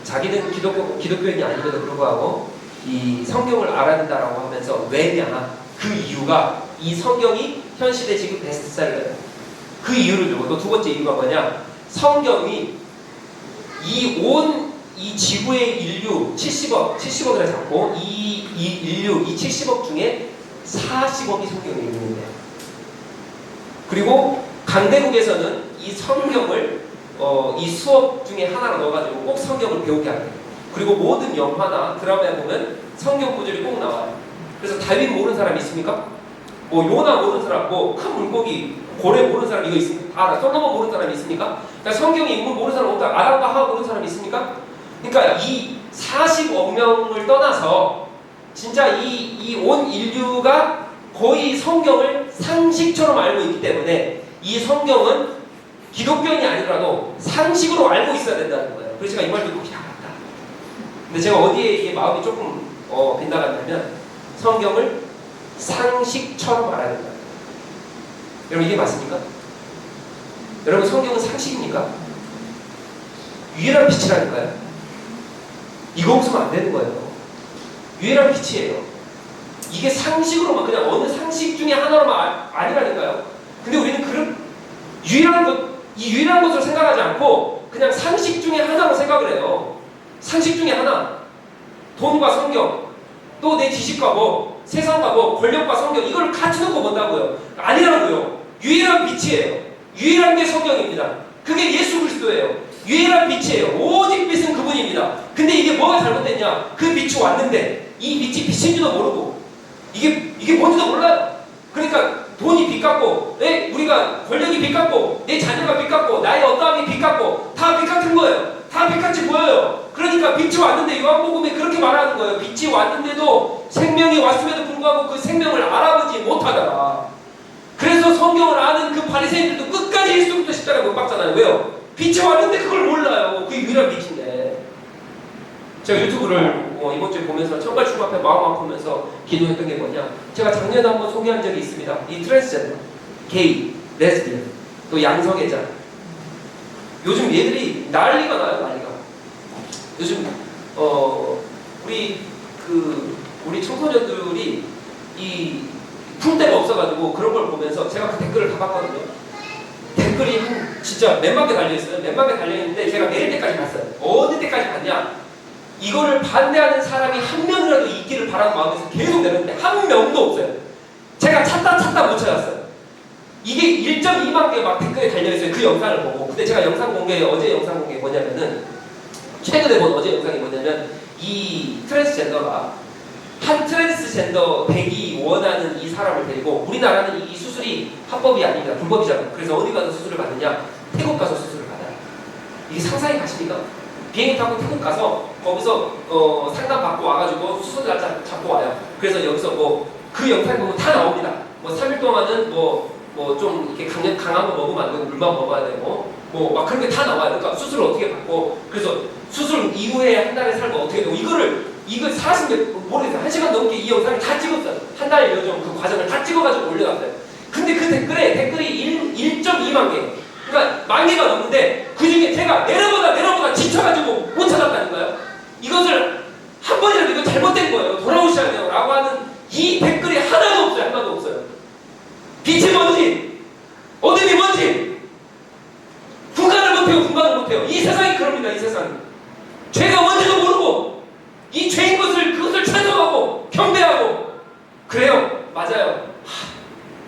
[SPEAKER 1] 자기는 기독교인이 아님에도 불구하고 이 성경을 알아야 된다라고 하면서, 왜냐, 그 이유가 이 성경이 현 시대 지금 베스트셀러예요. 그 이유를 들고, 또 두 번째 이유가 뭐냐, 성경이 이 지구의 인류 70억이라 잡고 이 인류 70억 중에 40억이 성경에 있는데, 그리고 강대국에서는 이 성경을 이 수업 중에 하나로 넣어가지고 꼭 성경을 배우게 합니다. 그리고 모든 영화나 드라마에 보면 성경 구절이 꼭 나와요. 그래서 다윗 모르는 사람 있습니까? 요나 모르는 사람, 큰 물고기, 고래 모르는 사람 이거 있습니까? 다 알아. 솔로몬 모르는 사람 있습니까? 그러니까 성경의 인물 모르는 사람 없다. 아담과 하와 모르는 사람 있습니까? 그러니까 이 40억 명을 떠나서 진짜 이 온 인류가 거의 성경을 상식처럼 알고 있기 때문에 이 성경은 기독교인이 아니더라도 상식으로 알고 있어야 된다는 거예요. 그래서 제가 이 말 듣고 야, 맞다. 근데 제가 어디에 이게 마음이 조금 빗나갔냐면, 성경을 상식처럼 알아야 된다. 여러분, 이게 맞습니까? 여러분, 성경은 상식입니까? 유일한 빛이라니까요. 이거 없으면 안 되는 거예요. 유일한 빛이에요. 이게 상식으로만, 그냥 어느 상식 중에 하나로만 아니라니까요. 근데 우리는 그런 유일한 것으로 생각하지 않고 그냥 상식 중에 하나로 생각을 해요. 상식 중에 하나. 돈과 성경, 또 내 지식과 세상과 권력과 성경, 이걸 같이 놓고 본다고요. 아니라고요. 유일한 빛이에요. 유일한 게 성경입니다. 그게 예수 그리스도예요. 유일한 빛이에요. 오직 빛은 그분입니다. 근데 이게 뭐가 잘못됐냐? 그 빛이 왔는데 이 빛이 빛인지도 모르고 이게 뭔지도 몰라요. 그러니까 돈이 빛 같고, 우리가 권력이 빛 같고, 내 자녀가 빛 같고, 나의 어떠함이 빛 같고, 다 빛 같은 거예요. 다 빛같이 보여요. 그러니까 빛이 왔는데, 요한복음에 그렇게 말하는 거예요. 빛이 왔는데도, 생명이 왔음에도 불구하고 그 생명을 알아보지 못하다가, 그래서 성경을 아는 그 바리새인들도 끝까지 예수 그리스도 십자가에 못 박잖아요. 왜요? 빛이 왔는데 그걸 몰라요. 그게 유일한 빛인데. 제가 유튜브를 이번 주에 보면서 천갈충 앞에 마음 아프면서 기도했던 게 뭐냐, 제가 작년에 한번 소개한 적이 있습니다. 이 트랜스젠더, 게이, 레즈비언, 또 양성애자, 요즘 얘들이 난리가 나요. 난리가. 요즘 우리 청소년들이 이 품대가 없어가지고 그런 걸 보면서 제가 그 댓글을 다 봤거든요. 댓글이 진짜 몇만 개 달려있어요. 몇만 개 달려있는데 제가 내릴 때까지 봤어요. 어느 때까지 봤냐, 이거를 반대하는 사람이 한 명이라도 있기를 바라는 마음에서 계속 내렸는데 한 명도 없어요. 제가 찾다 못 찾았어요. 이게 1.2만 개 막 댓글에 달려있어요. 그 영상을 보고. 근데 제가 어제 영상 공개 뭐냐면은, 최근에 본 어제 영상이 뭐냐면, 이 트랜스젠더가 한 트랜스젠더 100이 원하는 이 사람을 데리고, 우리나라는 이 수술이 합법이 아닙니다. 불법이잖아요. 그래서 어디 가서 수술을 받느냐? 태국 가서 수술을 받아요. 이게 상상이 가십니까? 비행기 타고 태국 가서 거기서 상담 받고 와가지고 수술 날짜 잡고 와요. 그래서 여기서 그 영상 보면 다 나옵니다. 3일 동안은 좀 이렇게 강한 거 먹으면 안 되고 물만 먹어야 되고 막 그런 게 다 나와요. 그러니까 수술을 어떻게 받고, 그래서 수술 이후에 한 달에 살고 어떻게 되고, 이걸 40몇 모르겠어요. 1시간 넘게 이 영상을 다 찍었어요. 한 달 여정 그 과정을 다 찍어가지고 올려놨어요. 근데 그 댓글이 1.2만 개. 그러니까 10,000개가 넘는데 그 중에 제가 내려보다 지쳐가지고 못 찾았다니까요. 이것을 한 번이라도 이거 잘못된 거예요. 돌아오셔야 돼요. 라고 하는 이 댓글이 하나도 없어요. 빛이 뭔지, 어둠이 뭔지, 분간을 못해요. 이 세상이 그럽니다. 이 세상이. 죄가 뭔지도 모르고, 이 죄인 그것을 찬성하고, 경배하고, 그래요. 맞아요.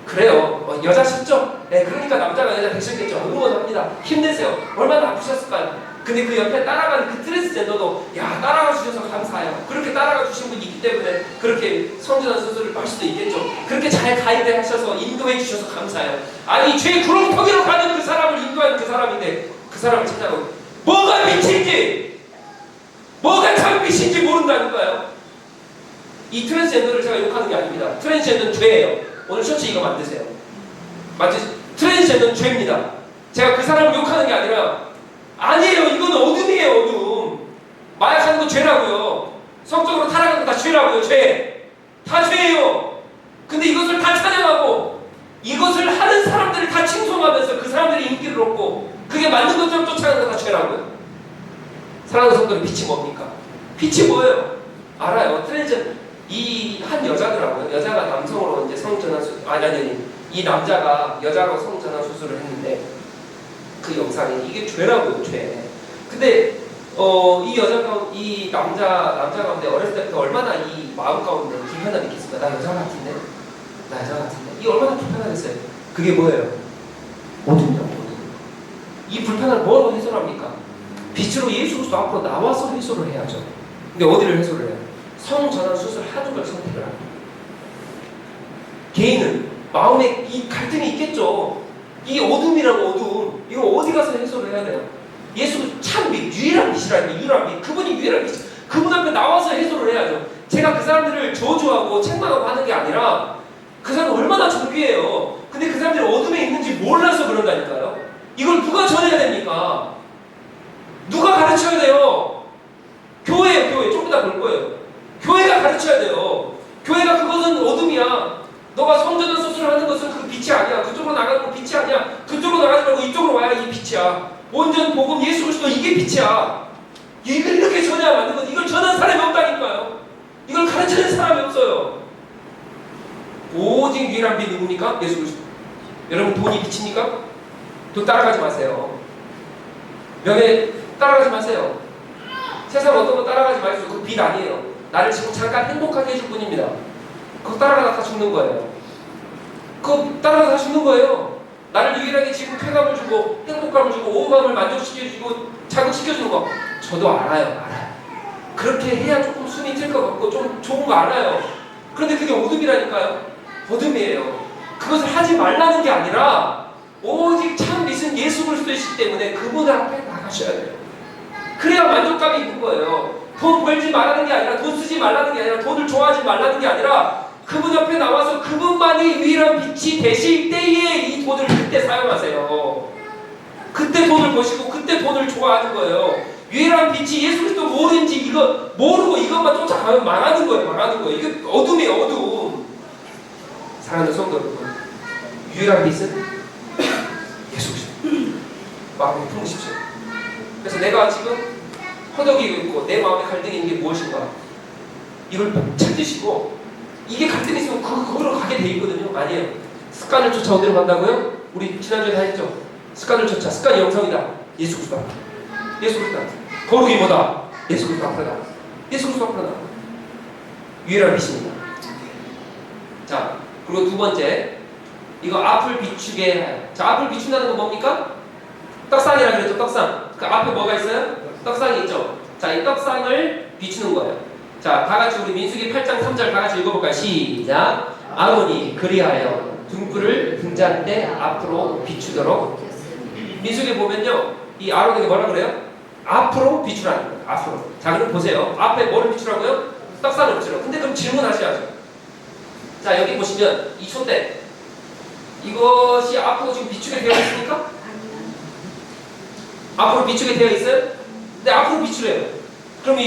[SPEAKER 1] 그래요. 여자셨죠? 네, 그러니까 남자가 여자 되셨겠죠. 응원합니다. 힘내세요. 얼마나 아프셨을까요? 근데 그 옆에 따라가는 그 트랜스젠더도 따라가 주셔서 감사해요. 그렇게 따라가 주신 분이 있기 때문에 그렇게 성전환 수술을 할 수도 있겠죠. 그렇게 잘 가이드 하셔서 인도해 주셔서 감사해요. 아니 죄 구렁텅이로 가는 그 사람을 인도하는 그 사람인데 그 사람을 찾아가고 뭐가 빛인지 뭐가 참 빛인지 모른다니까요. 이 트랜스젠더를 제가 욕하는 게 아닙니다. 트랜스젠더는 죄예요. 오늘 셔츠 이거 만드세요. 트랜스젠더는 죄입니다. 제가 그 사람을 욕하는 게 아니에요. 이건 어둠이에요. 어둠. 마약하는 거 죄라고요. 성적으로 타락하는 거 다 죄라고요. 죄. 다 죄예요. 근데 이것을 다 찬양하고 이것을 하는 사람들을 다 칭송하면서 그 사람들이 인기를 얻고 그게 맞는 것처럼 쫓아가는 거 다 죄라고요. 사랑하는 성도는 빛이 뭡니까? 빛이 뭐예요? 알아요. 트랜스젠더 이 한 여자더라고요. 여자가 남성으로 이제 성전환 수술, 이 남자가 여자로 성전환 수술을 했는데 그 영상에 이게 죄라고요, 죄. 근데 이 남자 가운데 어렸을 때부터 얼마나 이 마음 가운데 불편함이 있겠습니까? 나 여자 같은데, 이 얼마나 불편하겠어요. 그게 뭐예요? 어둠이라고. 이 불편함을 뭐로 해소합니까? 빛으로 예수 그리스도 앞으로 나와서 해소를 해야죠. 근데 어디를 해소를 해요? 성전환 수술 하는 걸 선택을 합니다. 개인은 마음에 이 갈등이 있겠죠. 이 어둠이라고 어둠. 이거 어디 가서 해소를 해야 돼요? 예수 참 유일한 빛이라니까. 유일한 빛. 그분이 유일한 빛. 그분 앞에 나와서 해소를 해야죠. 제가 그 사람들을 저주하고 책망하고 하는 게 아니라 그 사람은 얼마나 존귀해요. 근데 그 사람들이 어둠에 있는지 몰라서 그런다니까요. 이걸 누가 전해야 됩니까? 누가 가르쳐야 돼요? 교회예요. 교회. 조금 이따 볼 거예요. 교회가 가르쳐야 돼요. 교회가 그것은 어둠이야. 너가 성전환 수술을 하는 것은 그 빛이 아니야. 그쪽으로 나가는 건 빛이 아니야. 그쪽으로 나가지 말고 이쪽으로 와야 이 빛이야. 온전 복음 예수 그리스도 이게 빛이야. 이걸 이렇게 전해야 맞는 건 이걸 전한 사람이 없다니까요. 이걸 가르치는 사람이 없어요. 오직 유일한 빛 누굽니까? 예수 그리스도. 여러분 돈이 빛입니까? 돈 따라가지 마세요. 명예 따라가지 마세요. 세상 어떤 거 따라가지 마세요. 그 빛 아니에요. 나를 지금 잠깐 행복하게 해줄 뿐입니다. 그거 따라가다 다 죽는 거예요. 그거 따라가다 다 죽는 거예요. 나를 유일하게 지금 쾌감을 주고 행복감을 주고 오감을 만족시켜주고 자극시켜주는 거 저도 알아요. 그렇게 해야 조금 숨이 튈 것 같고 좀 좋은 거 알아요. 그런데 그게 어둠이라니까요. 어둠이에요. 그것을 하지 말라는 게 아니라 오직 참 빛은 예수 그리스도이시기 때문에 그분 앞에 나가셔야 돼요. 그래야 만족감이 있는 거예요. 돈 벌지 말라는 게 아니라 돈 쓰지 말라는 게 아니라 돈을 좋아하지 말라는 게 아니라 그분 앞에 나와서 그분만이 유일한 빛이 되실 때에 이 돈을 그때 사용하세요. 그때 돈을 버시고 그때 돈을 좋아하는 거예요. 유일한 빛이 예수 그리스도 뭐인지 이거 모르고 이것만 쫓아가면 망하는 거예요. 이게 어둠이에요. 어둠. 사랑하는 성도 여러분, 유일한 빛은 예수 그리스도. 마음에 품으십시오. 그래서 내가 지금 허덕이고 있고 내 마음에 갈등이 있는 게 무엇인가 이걸 찾으시고 이게 갈등이 있으면 그거로 가게 돼 있거든요. 아니에요. 습관을 쫓아 어디로 간다고요? 우리 지난주에 다 했죠. 습관을 쫓아. 습관이 영성이다. 예수 그리스도 앞에. 예수 그리스도 앞에. 거룩이 뭐다? 예수 그리스도 앞으로 나가. 예수 그리스도 앞으로 나가. 유일한 빛입니다. 자, 그리고 두 번째 이거 앞을 비추게 해요. 자, 앞을 비춘다는 건 뭡니까? 떡상이라 그랬죠. 떡상. 그 앞에 뭐가 있어요? 떡상이 있죠. 자, 이 떡상을 비추는 거예요. 자, 다 같이 우리 민수기 8장 3절 다 같이 읽어볼까요? 시작. 아론이 그리하여 등불을 등잔대 앞으로 비추도록. 민수기 보면요, 이 아론에게 뭐라 그래요? 앞으로 비추라는 거예요. 앞으로. 자, 그럼 보세요. 앞에 뭐를 비추라고요? 떡상을 비추라고. 근데 그럼 질문하셔야죠. 자, 여기 보시면 이 촛대 이것이 앞으로 지금 비추게 되어 있습니까? 앞으로 비추게 되어 있어요? 근데 앞으로 비추래요. 그럼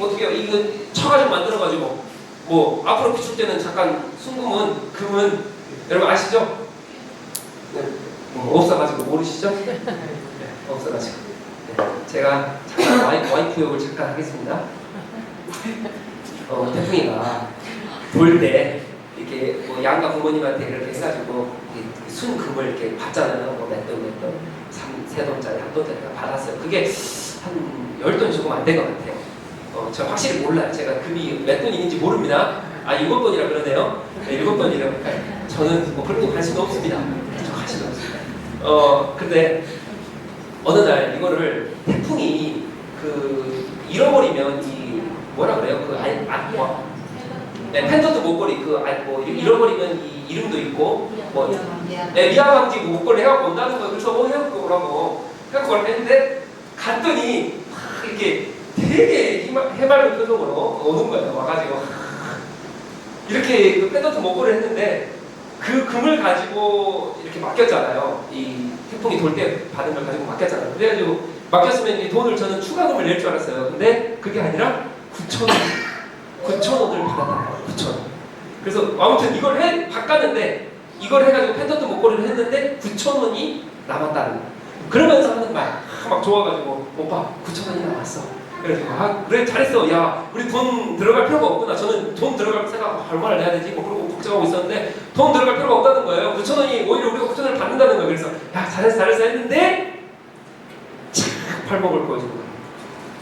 [SPEAKER 1] 어떻게 해요? 이거 쳐가지고 만들어가지고 뭐 앞으로 비출 때는 잠깐 숨금은 금은 여러분 아시죠? 네, 없어가지고 모르시죠? 네, 없어가지고. 네, 제가 잠깐 와이프 욕을 잠깐 하겠습니다. 태풍이가 돌 때 이렇게 뭐 양가 부모님한테 이렇게 해가지고 순금을 이렇게 받잖아요. 뭐 몇 돈, 3돈짜리, 1돈짜리 받았어요. 그게 한 10돈 조금 안 된 것 같아요. 제가 확실히 몰라요. 제가 금이 몇 돈인지 모릅니다. 아, 7돈이라 그러네요. 네, 7돈이라. 저는 뭐 그런 거 관심도 없습니다. 저 관심도 없습니다. 근데 어느 날 이거를 태풍이 잃어버리면 뭐라 그래요? 네, 펜던트 목걸이 뭐 잃어버리면 이 이름도 있고 미아방지 목걸이 해갖고 온다는 거예요. 그래서 해갖고 오라고 해갖고 했는데 갔더니 막 이렇게 되게 해맑은 표정으로 오는 거예요. 와가지고 이렇게 그 펜던트 목걸이를 했는데 그 금을 가지고 이렇게 맡겼잖아요. 이 태풍이 돌 때 받은 걸 가지고 맡겼잖아요. 그래가지고 맡겼으면 이 돈을 저는 추가금을 낼 줄 알았어요. 근데 그게 아니라 9,000원을 받았다. 9,000원. 그래서 아무튼 이걸 바꿨는데 이걸 해가지고 펜던트 목걸이를 했는데 9,000원이 남았다는 거예요. 그러면서 하는 말 막 좋아가지고 오빠 9,000원이 남았어. 그래서 그래 잘했어. 야 우리 돈 들어갈 필요가 없구나. 저는 돈 들어갈 생각 얼마나 내야 되지? 뭐 그러고 걱정하고 있었는데 돈 들어갈 필요가 없다는 거예요. 9,000원이 오히려 우리가 9,000원을 받는다는 거예요. 그래서 야 잘했어 했는데 착 팔목을 보여주고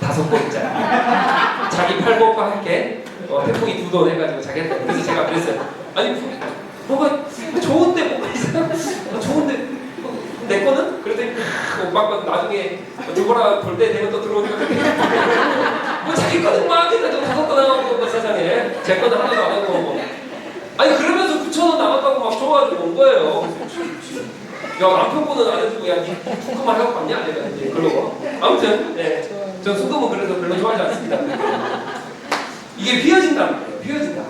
[SPEAKER 1] 5번째 자기 팔목과 함께 태풍이 2돈 해가지고 자기 했다. 그래서 제가 그랬어요. 아니 뭐가 좋은데 뭐가 있어요? 좋은데 내 거는? 그랬더니 막 나중에 누구나 돌 때 되면 또 들어오니까 뭐 자기 거는 막 해가지고 5건 나가고 세상에 제 거는 하나도 안 하고 뭐. 아니 그러면서 9,000원 남았다고 막 줘가지고 온 거예요. 야 남편 거는 안 해주고 야 니 순금만 하고 갔냐? 내가 이제 그러고 아무튼 네, 전 순금은 그래서 별로 좋아하지 않습니다. 이게 휘어진다는 거예요. 휘어진다.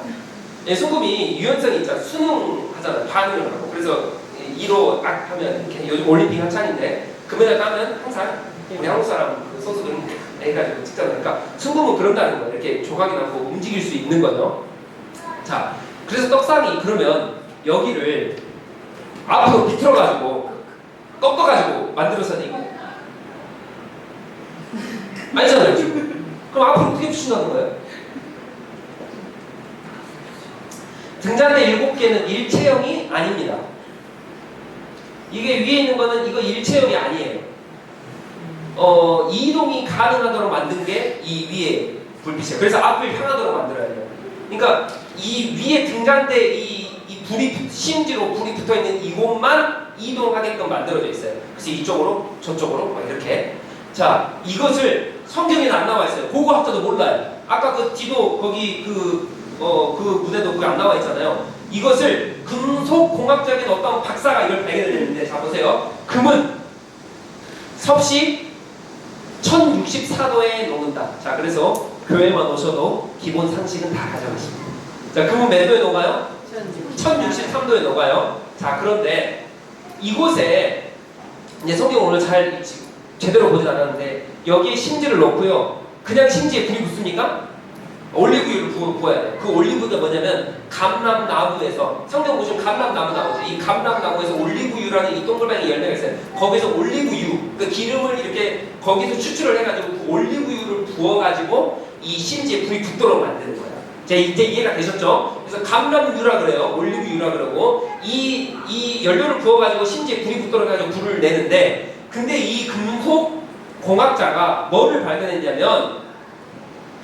[SPEAKER 1] 예, 순금이 유연성이 있잖아. 순응하잖아요. 반응을 하고. 그래서 2로 딱 하면 이렇게 요즘 올림픽 한창인데 금메달 따면 항상 우리 한국 사람 그 선수들은 해가지고 찍잖아요. 그러니까 순금은 그런다는 거예요. 이렇게 조각이 나고 움직일 수 있는 거죠. 자, 그래서 떡상이 그러면 여기를 앞으로 비틀어가지고 꺾어가지고 만들어서 내고 아니잖아요 지금. 그럼 앞으로 어떻게 붙인다는 거예요? 등잔대 7개는 일체형이 아닙니다. 이게 위에 있는 거는 이거 일체형이 아니에요. 이동이 가능하도록 만든 게 이 위에 불빛이에요. 그래서 앞을 향하도록 만들어야 돼요. 그러니까 이 위에 등잔대 이 불이 심지로 불이 붙어 있는 이곳만 이동하게끔 만들어져 있어요. 그래서 이쪽으로 저쪽으로 막 이렇게. 자, 이것을 성경에는 안 나와 있어요. 고고학자도 몰라요. 아까 그 지도 거기 그 무대도 거기 안 나와 있잖아요. 이것을 금속공학적인 어떤 박사가 이걸 발견했는데, 자 보세요. 금은 섭씨 1064도에 녹는다. 자, 그래서 교회만 오셔도 기본 상식은 다 가져가십니다. 자, 금은 몇 도에 녹아요? 1063도에 녹아요. 자, 그런데 이곳에 이제 성경 오늘 잘 제대로 보진 않았는데 여기에 심지를 넣고요. 그냥 심지에 불이 붙습니까? 올리브유를 부어야 돼요. 그 올리브유가 뭐냐면 감람나무에서, 성경 보시면 감람나무 나오죠. 이 감람나무에서 올리브유라는 이 동글뱅이 열매가 있어요. 거기서 올리브유, 그 기름을 이렇게 거기서 추출을 해가지고 그 올리브유를 부어가지고 이 심지에 불이 붙도록 만드는 거예요. 이제 이해가 되셨죠? 그래서 감람유라 그래요. 올리브유라 그러고 이 연료를 부어가지고 심지에 불이 붙도록 해가지고 불을 내는데, 근데 이 금속 공학자가 뭐를 발견했냐면,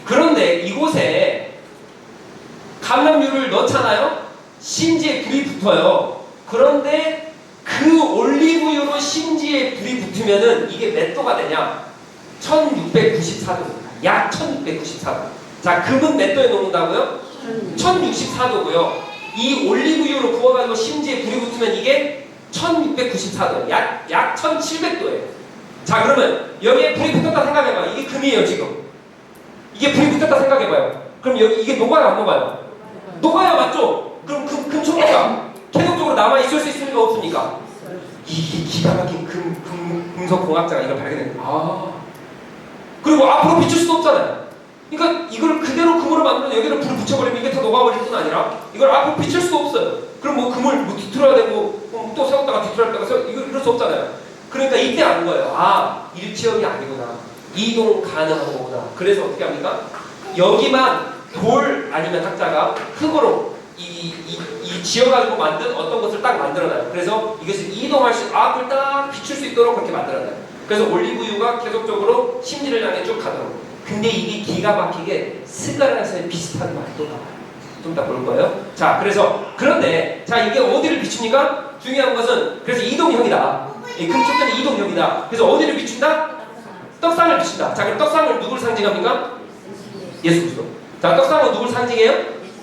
[SPEAKER 1] 그런데 이곳에 감람유를 넣잖아요? 심지에 불이 붙어요. 그런데 그 올리브유로 심지에 불이 붙으면은 이게 몇 도가 되냐? 1694도입니다. 약 1694도. 자, 금은 몇 도에 녹는다고요? 1064도고요. 이 올리브유로 부어가지고 심지에 불이 붙으면 이게 1694도. 약 1700도예요. 자, 그러면 여기에 불이 붙었다 생각해봐요. 이게 금이에요, 지금. 이게 불이 붙었다 생각해봐요. 그럼 여기 이게 녹아요, 안 녹아요? 녹아요, 맞죠? 그럼 금초가가 계속적으로 남아있을 수 있습니까, 없습니까? 이게 기가 막힌 금속 공학자가 이걸 발견했어요. 그리고 앞으로 비출 수도 없잖아요. 그러니까 이걸 그대로 금으로 만들어 여기를 불을 붙여버리면 이게 다 녹아버릴 뿐 아니라 이걸 앞으로 비출 수가 없어요. 그럼 뭐 금을 뭐 뒤틀어야 되고 또 세웠다가 뒤틀었다가 이거 이럴 수 없잖아요. 그러니까 이때 아는 거예요. 아, 일체형이 아니구나. 이동 가능한 거구나. 그래서 어떻게 합니까? 여기만 돌 아니면 학자가 흙으로 이 지어가지고 만든 어떤 것을 딱 만들어놔요. 그래서 이것을 이동할 수, 앞을 딱 비출 수 있도록 그렇게 만들어놔요. 그래서 올리브유가 계속적으로 심지를 향해 쭉 가도록. 근데 이게 기가 막히게 스가랴서에 비슷한 말도 나와요. 좀 이따 볼 거예요. 자, 그래서 그런데 자 이게 어디를 비춥니까? 중요한 것은 그래서 이동형이다. 이 금촉대는 이동형이다. 그래서 어디를 비춘다? 떡상을 비춘다. 자, 그럼 떡상을 누구를 상징합니까? 예수 그리스도. 자, 떡상은 누구를 상징해요?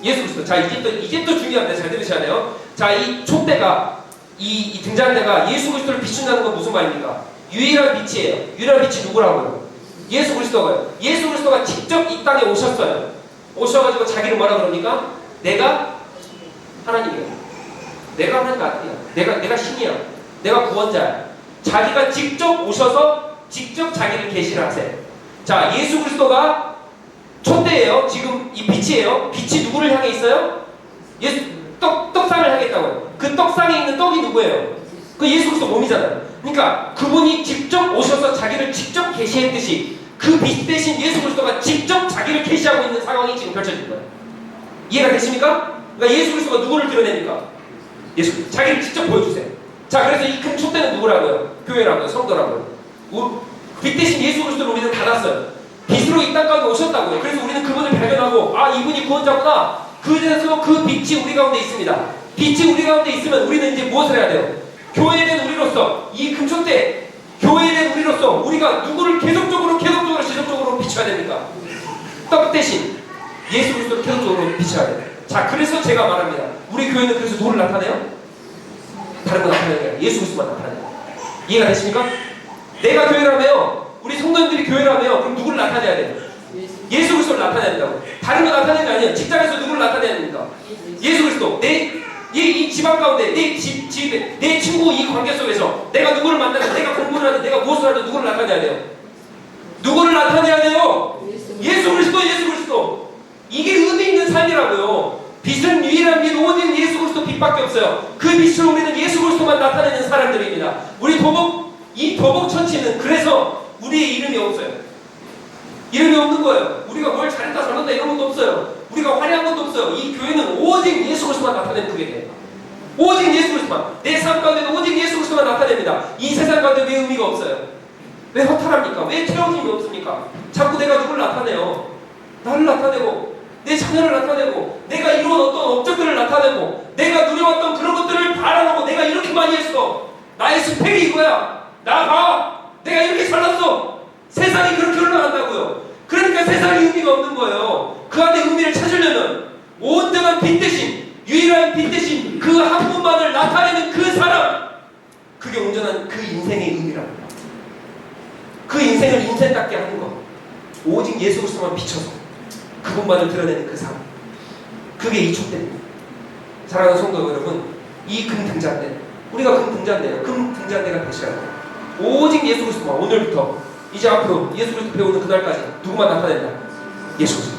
[SPEAKER 1] 예수 그리스도. 자, 이제 또 중요합니다. 잘 들으셔야 돼요. 자, 이 촛대가 이 등잔대가 예수 그리스도를 비춘다는 건 무슨 말입니까? 유일한 빛이에요. 유일한 빛이 누구라고요? 예수 그리스도가요. 예수 그리스도가 직접 이 땅에 오셨어요. 오셔가지고 자기를 뭐라 그럽니까? 내가 하나님이야. 내가 하나님 아들이야. 내가 신이야. 내가 구원자야. 자기가 직접 오셔서 직접 자기를 계시를 하세요. 자, 예수 그리스도가 촛대예요. 지금 이 빛이에요. 빛이 누구를 향해 있어요? 떡상을 향해 있다고요. 그 떡상에 있는 떡이 누구예요? 그 예수 그리스도 몸이잖아요. 그러니까 그분이 직접 오셔서 자기를 직접 계시했듯이 그 빛 대신 예수 그리스도가 직접 자기를 계시하고 있는 상황이 지금 펼쳐진 거예요. 이해가 되십니까? 그러니까 예수 그리스도가 누구를 드러냅니까? 예수 자기를 직접 보여주세요. 자, 그래서 이 큰 촛대는 누구라고요? 교회라고요? 성도라고요? 빛 대신 예수 그리스도를 우리는 받았어요. 빛으로 이 땅 가운데 오셨다고요. 그래서 우리는 그분을 발견하고 아, 이분이 구원자구나. 그래서 그 빛이 우리 가운데 있습니다. 빛이 우리 가운데 있으면 우리는 이제 무엇을 해야 돼요? 교회된 우리로서 이 금촛대 교회된 우리로서 우리가 누구를 계속적으로 지속적으로 비춰야 됩니까? 떡 대신 예수 그리스도를 계속적으로 비춰야 돼요. 자, 그래서 제가 말합니다. 우리 교회는 그래서 누구를 나타내요? 다른 거 나타내는 게 아니라 예수 그리스도만 나타내요. 이해가 되십니까? 내가 교회라며요. 우리 성도님들이 교회라며요. 그럼 누구를 나타내야 돼요? 예수 그리스도를 나타내야 된다고. 다른 거 나타내는 게 아니에요. 직장에서 누구를 나타내야 됩니까? 예수 그리스도. 이 집안 가운데 내 집에 내 친구 이 관계 속에서 내가 누구를 만나든 내가 공부를 하든 내가 무엇을 하든 누구를 나타내야 돼요? 누구를 나타내야 돼요? 예수 그리스도. 이게 의미 있는 삶이라고요. 빛은 유일한 빛 오직 예수 그리스도 빛밖에 없어요. 그 빛으로 우리는 예수 그리스도만 나타내는 사람들입니다. 우리 이 도복 천치는 그래서 우리의 이름이 없어요. 이름이 없는 거예요. 우리가 뭘 잘했다 잘못했다 이런 것도 없어요. 우리가 화려한 것도 없어요. 이 교회는 오직 예수 그리스도만 나타내는 교회예요. 오직 예수 그리스도만. 내 삶 가운데도 오직 예수 그리스도만 나타냅니다. 이 세상 가운데 왜 의미가 없어요? 왜 허탈합니까? 왜 태어짐이 없습니까? 자꾸 내가 누굴 나타내요. 나를 나타내고 내 자녀를 나타내고 내가 이루어온 어떤 업적들을 나타내고 내가 누려왔던 그런 것들을 바라보고 내가 이렇게 많이 했어. 나의 스펙이 이거야. 나 봐. 내가 이렇게 잘났어. 세상이 그렇게 흘러간다고요. 그러니까 세상에 의미가 없는 거예요. 그 안에 의미를 찾으려면 온전한 빛 대신 유일한 빛 대신 그 한 분만을 나타내는 그 사람, 그게 온전한 그 인생의 의미랍니다. 그 인생을 인생답게 하는 것, 오직 예수 그리스도만 비춰서 그분만을 드러내는 그 삶, 그게 이 촛대입니다. 사랑하는 성도 여러분, 이 금 등잔대, 우리가 금 등잔대예요. 금 등잔대가 되셔야 돼요. 오직 예수 그리스도만, 오늘부터 이제 앞으로 예수 그리스도 배우는 그날까지 누구만 나타낸다? 예수 그리스도.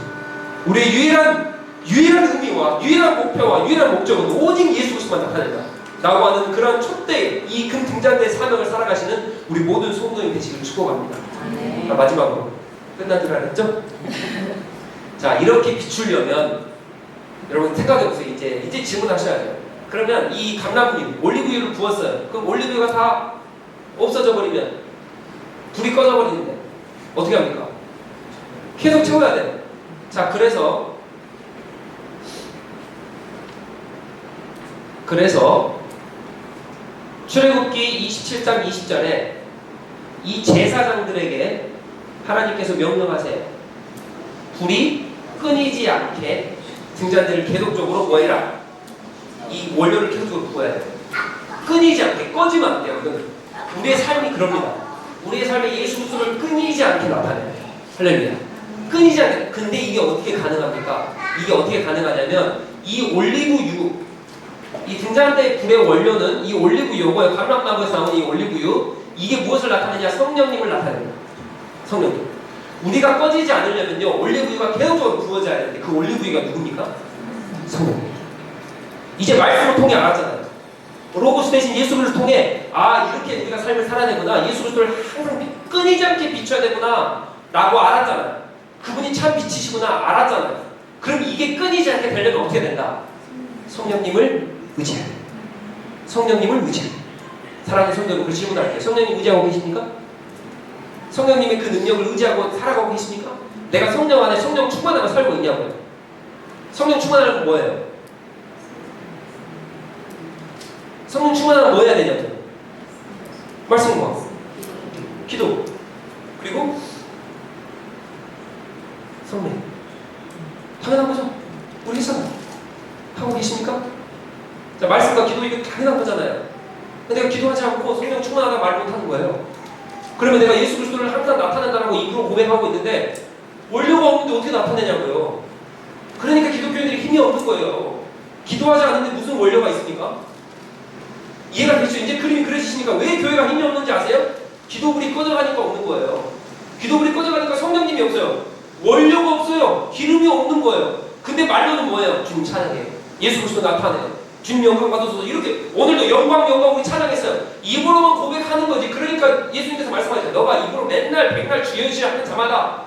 [SPEAKER 1] 우리의 유일한 의미와 유일한 목표와 유일한 목적은 오직 예수 그리스도만 나타낸다 라고 하는 그런 촛대, 이 금 등잔대의 사명을 살아가시는 우리 모든 성도님 되시길 축복합니다. 네. 마지막으로 끝난 줄 알았죠? 자, 이렇게 비추려면 여러분 생각해보세요. 이제 질문하셔야 돼요. 그러면 이 감람유, 올리브유를 부었어요. 그럼 올리브유가 다 없어져 버리면, 불이 꺼져 버리는데 어떻게 합니까? 계속 채워야 돼요. 자, 그래서 출애굽기 27장 20절에 이 제사장들에게 하나님께서 명령하세요. 불이 끊이지 않게 등잔대를 계속적으로 뭐 해라? 이 원료를 계속적으로 부어야 돼요. 끊이지 않게, 꺼지면 안 돼요. 우리의 삶이 그럽니다. 우리의 삶에 예수 그리스도를 끊이지 않게 나타내요. 할렐루야. 끊이지 않게. 근데 이게 어떻게 가능합니까? 이게 어떻게 가능하냐면 이 올리브유, 이 등잔대의 불의 원료는 이 올리브유고요. 감람나무에서 나오는 이 올리브유, 이게 무엇을 나타내냐? 성령님을 나타냅니다. 성령님. 우리가 꺼지지 않으려면요, 올리브유 올리브유가 계속적으로 부어져야 되는데 그 올리브유가 누굽니까? 성령. 이제 말씀을 통해 알았잖아요. 로고스 대신 예수 그리스도를 통해 이렇게 우리가 삶을 살아야 되구나. 예수 그리스도를 항상 끊이지 않게 비춰야 되구나 라고 알았잖아요. 그분이 참 빛이시구나 알았잖아요. 그럼 이게 끊이지 않게 되려면 어떻게 된다? 성령님을 의지해야 돼요. 성령님을 의지해야 돼요. 사랑하는 성도 여러분, 질문할게요. 성령님 의지하고 계십니까? 성령님의 그 능력을 의지하고 살아가고 계십니까? 내가 성령 안에 성령 충만하면 살고 있냐고요? 성령 충만하면 뭐예요? 성령 충만하면 뭐 해야 되냐고요? 말씀과 기도 그리고 성령. 당연한 거죠. 우리 했잖아요. 하고 계십니까? 자, 말씀과 기도 이거 당연한 거잖아요. 근데 내가 기도하지 않고 성령 충만하다 말 못하는 거예요. 그러면 내가 예수 그리스도를 항상 나타낸다라고 입으로 고백하고 있는데 원료가 없는데 어떻게 나타내냐고요. 그러니까 기독교인들이 힘이 없는 거예요. 기도하지 않는데 무슨 원료가 있습니까? 이해가 되죠? 이제 그림이 그려지시니까 왜 교회가 힘이 없는지 아세요? 기도불이 꺼져가니까 없는 거예요. 기도불이 꺼져가니까 성령님이 없어요. 원료가 없어요. 기름이 없는 거예요. 근데 말로는 뭐예요? 주님 찬양해요. 예수 그리스도 나타내요. 주님 영광 받으소서. 이렇게 오늘도 영광 우리 찬양했어요. 입으로만 고백하는 거지. 그러니까 예수님께서 말씀하셨죠. 너가 입으로 맨날 백날 주여주 하는 자마다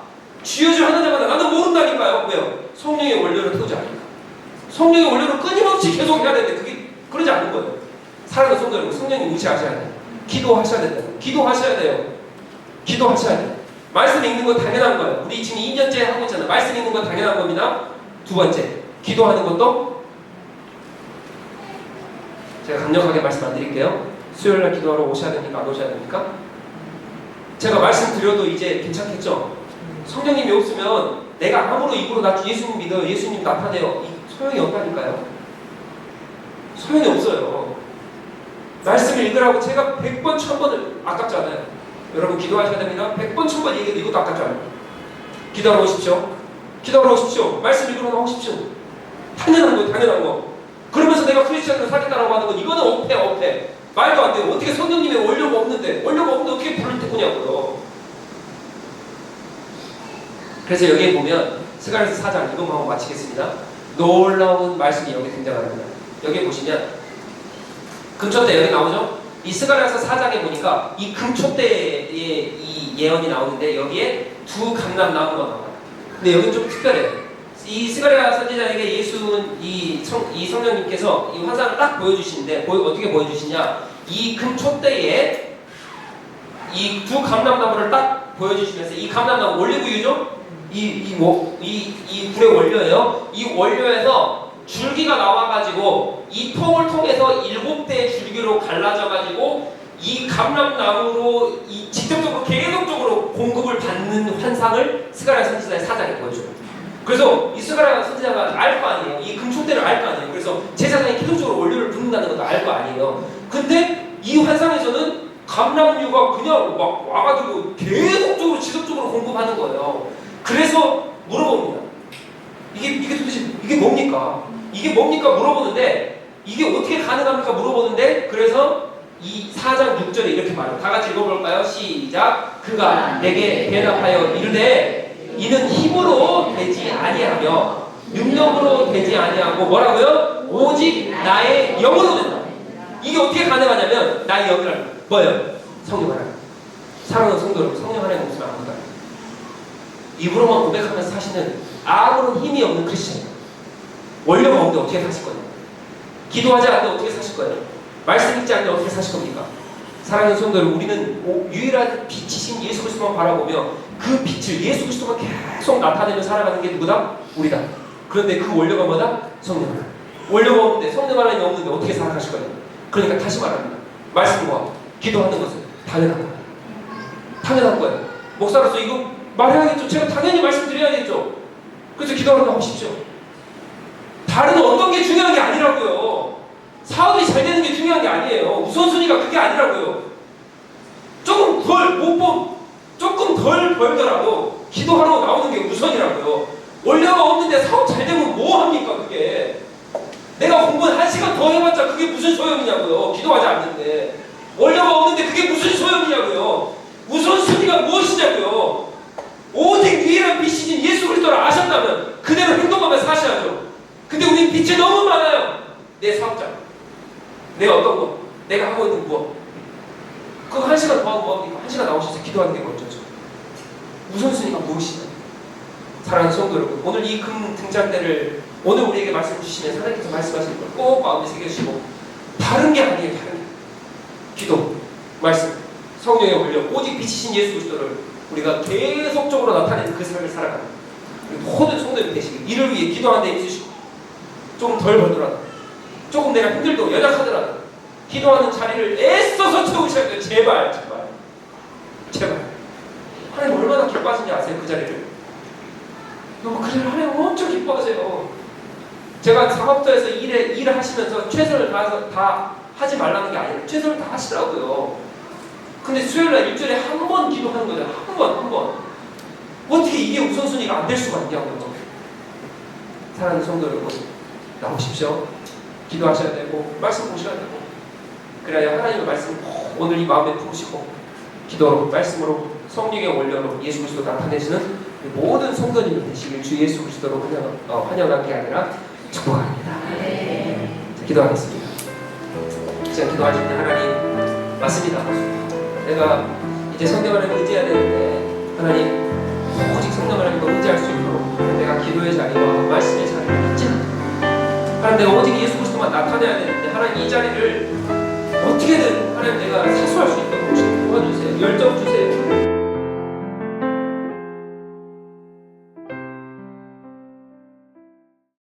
[SPEAKER 1] 나는 모른다니까요. 왜요? 성령의 원료를 태우지 않으니까. 성령의 원료를 끊임없이 계속 해야 되는데 그게 그러지 않는 거예요. 사랑하는 성도 여러분, 성령님 의지하셔야 돼요. 기도하셔야 된다. 기도하셔야 돼요. 기도하셔야 돼요. 말씀 읽는 건 당연한 거예요. 우리 지금 2년째 하고 있잖아요. 말씀 읽는 건 당연한 겁니다. 두 번째, 기도하는 것도 제가 강력하게 말씀 안 드릴게요. 수요일날 기도하러 오셔야 됩니까? 안 오셔야 됩니까? 제가 말씀드려도 이제 괜찮겠죠? 성령님이 없으면 내가 아무로 입으로 나 예수님 믿어요. 예수님 나타내요. 소용이 없다니까요. 소용이 없어요. 말씀을 읽으라고 제가 100번, 1000번을 아깝지 않아요. 여러분 기도하셔야 됩니다. 100번, 1000번 얘기해도 이것도 아깝지 않아요. 기도하러 오십시오. 기도하러 오십시오. 말씀 읽으러 오십시오. 당연한 거, 당연한 거. 그러면서 내가 크리스천으로 살겠다라고 하는 건 이거는 어폐. 말도 안 돼요. 어떻게 성령님의 원료가 없는데 어떻게 불을 태우냐고요. 그래서 여기에 보면 스가랴서 4장 이것만 하고 마치겠습니다. 놀라운 말씀이 여기 등장합니다. 여기 보시면 금초대 여기 나오죠? 이 스가랴서 4장에 보니까 이 금초대의 이 예언이 나오는데 여기에 두 감람나무가 나와요. 근데 여기는 좀 특별해요. 이 스가랴 선지자에게 예수는 이 성령님께서 이 환상을 딱 보여주시는데 어떻게 보여주시냐? 이 금초대에 이 두 감람나무를 딱 보여주시면서 이 감람나무 올리브유죠? 이 불의 원료예요. 이 원료에서 줄기가 나와가지고 이 통을 통해서 7대의 줄기로 갈라져가지고 이 감람나무로 직접적으로 계속적으로 공급을 받는 환상을 스가랴 선지자의 4장에 보여줘요. 그래서 이 스가랴 선지자가 알 거 아니에요. 이 금초대를 알 거 아니에요. 그래서 제사장이 계속적으로 원료를 붓는다는 것도 알 거 아니에요. 근데 이 환상에서는 감람류가 그냥 막 와가지고 계속적으로 지속적으로 공급하는 거예요. 그래서 물어봅니다. 이게 도대체 이게 뭡니까? 이게 뭡니까? 물어보는데 이게 어떻게 가능합니까? 물어보는데 그래서 이 4장 6절에 이렇게 말해요. 다 같이 읽어볼까요? 시작. 그가 내게 대답하여 이르되 이는 힘으로 되지 아니하며 능력으로 되지 아니하고 뭐라고요? 오직 나의 영으로 된다. 이게 어떻게 가능하냐면 나의 영이라는 뭐예요? 성령 하나님. 사랑하는 성도 여러분, 성령 하나님 없으면 아무것도 아니에요. 입으로만 고백하면서 사시는 아무런 힘이 없는 크리스천이에요. 원료가 없는데 어떻게 사실 거예요? 기도하지 않는데 어떻게 사실 거예요? 말씀 읽지 않는데 어떻게 사실 겁니까? 사랑하는 성도 여러분, 우리는 유일한 빛이신 예수 그리스도만 바라보며 그 빛을 예수 그리스도만 계속 나타내며 살아가는 게 누구다? 우리다. 그런데 그 원료가 뭐다? 성령 하나님. 원료가 없는데 성령 하나님이 없는데 어떻게 살아가실 거예요? 그러니까 다시 말합니다. 말씀과 기도하는 것은 당연한 거예요. 당연한 거예요. 목사로서 이거 말해야겠죠. 제가 당연히 말씀드려야겠죠. 그래서 기도하라고 하십시오. 다른 어떤 게 중요한 게 아니라고요. 사업이 잘 되는 게 중요한 게 아니에요. 우선순위가 그게 아니라고요. 조금 덜 벌더라도 기도하러 나오는 게 우선이라고요. 원료가 없는데 사업 잘 되면 뭐 합니까 그게. 내가 공부는 1시간 더 해봤자 그게 무슨 소용이냐고요. 기도하지 않는데. 원료가 없는데 그게 무슨 소용이냐고요. 우선순위가 무엇이냐고요. 오직 유일한 빛이신 예수 그리스도를 아셨다 오직 빛이 너무 많아요. 내 사업장, 내가 어떤 거, 내가 하고 있는 무엇. 그거 1시간 더 하고 뭐합니까? 1시간 나오셔서 기도하는 게 먼저죠. 우선순위가 무엇이냐? 사랑하는 성도 여러분, 오늘 이 금 등잔대를 오늘 우리에게 말씀 주시면 하나님께서 말씀하시는 걸 꼭 마음에 새겨주시고, 다른 게 아니에요. 다른 게. 기도, 말씀, 성령의 올려 오직 빛이신 예수 그리스도를 우리가 계속적으로 나타내는 그 삶을 살아가는 모든 성도님이 되시길, 이를 위해 기도하는 데 있으시고, 조금 덜 벌더라도, 조금 내가 힘들고 연약하더라도 기도하는 자리를 애써서 채우셔야 돼요. 제발, 제발, 제발. 하나님 얼마나 기뻐하시는지 아세요? 그 자리를. 너무 그래요. 하나님 엄청 기뻐하세요. 제가 사업자에서 일을 하시면서 최선을 다해서 다 하지 말라는 게 아니라 최선을 다 하시더라고요. 근데 수요일날 일주일에 한 번 기도하는 거잖아요. 한 번. 어떻게 이게 우선순위가 안 될 수가 있냐고요. 사랑하는 성도 여러분, 나오십시오. 기도하셔야 되고 말씀 보셔야 되고, 그래야 하나님의 말씀 오늘 이 마음에 품으시고 기도로, 말씀으로, 성령의 원료로 예수 그리스도 나타내시는 모든 성도님이 되시길 주 예수 그리스도로 환영한 게 아니라 축복합니다. 자, 기도하겠습니다. 제가 기도하실 때 하나님, 맞습니다. 내가 이제 성령 하나님 의지해야 되는데 하나님, 오직 성령 하나님과 의지할 수 있도록 내가 기도의 자리와 말씀의 자리를 잊지 않고, 하나님 내가 오직 예수 그리스도만 나타내야 되는데 하나님 이 자리를 어떻게든 하나님 내가 사수할 수 있도록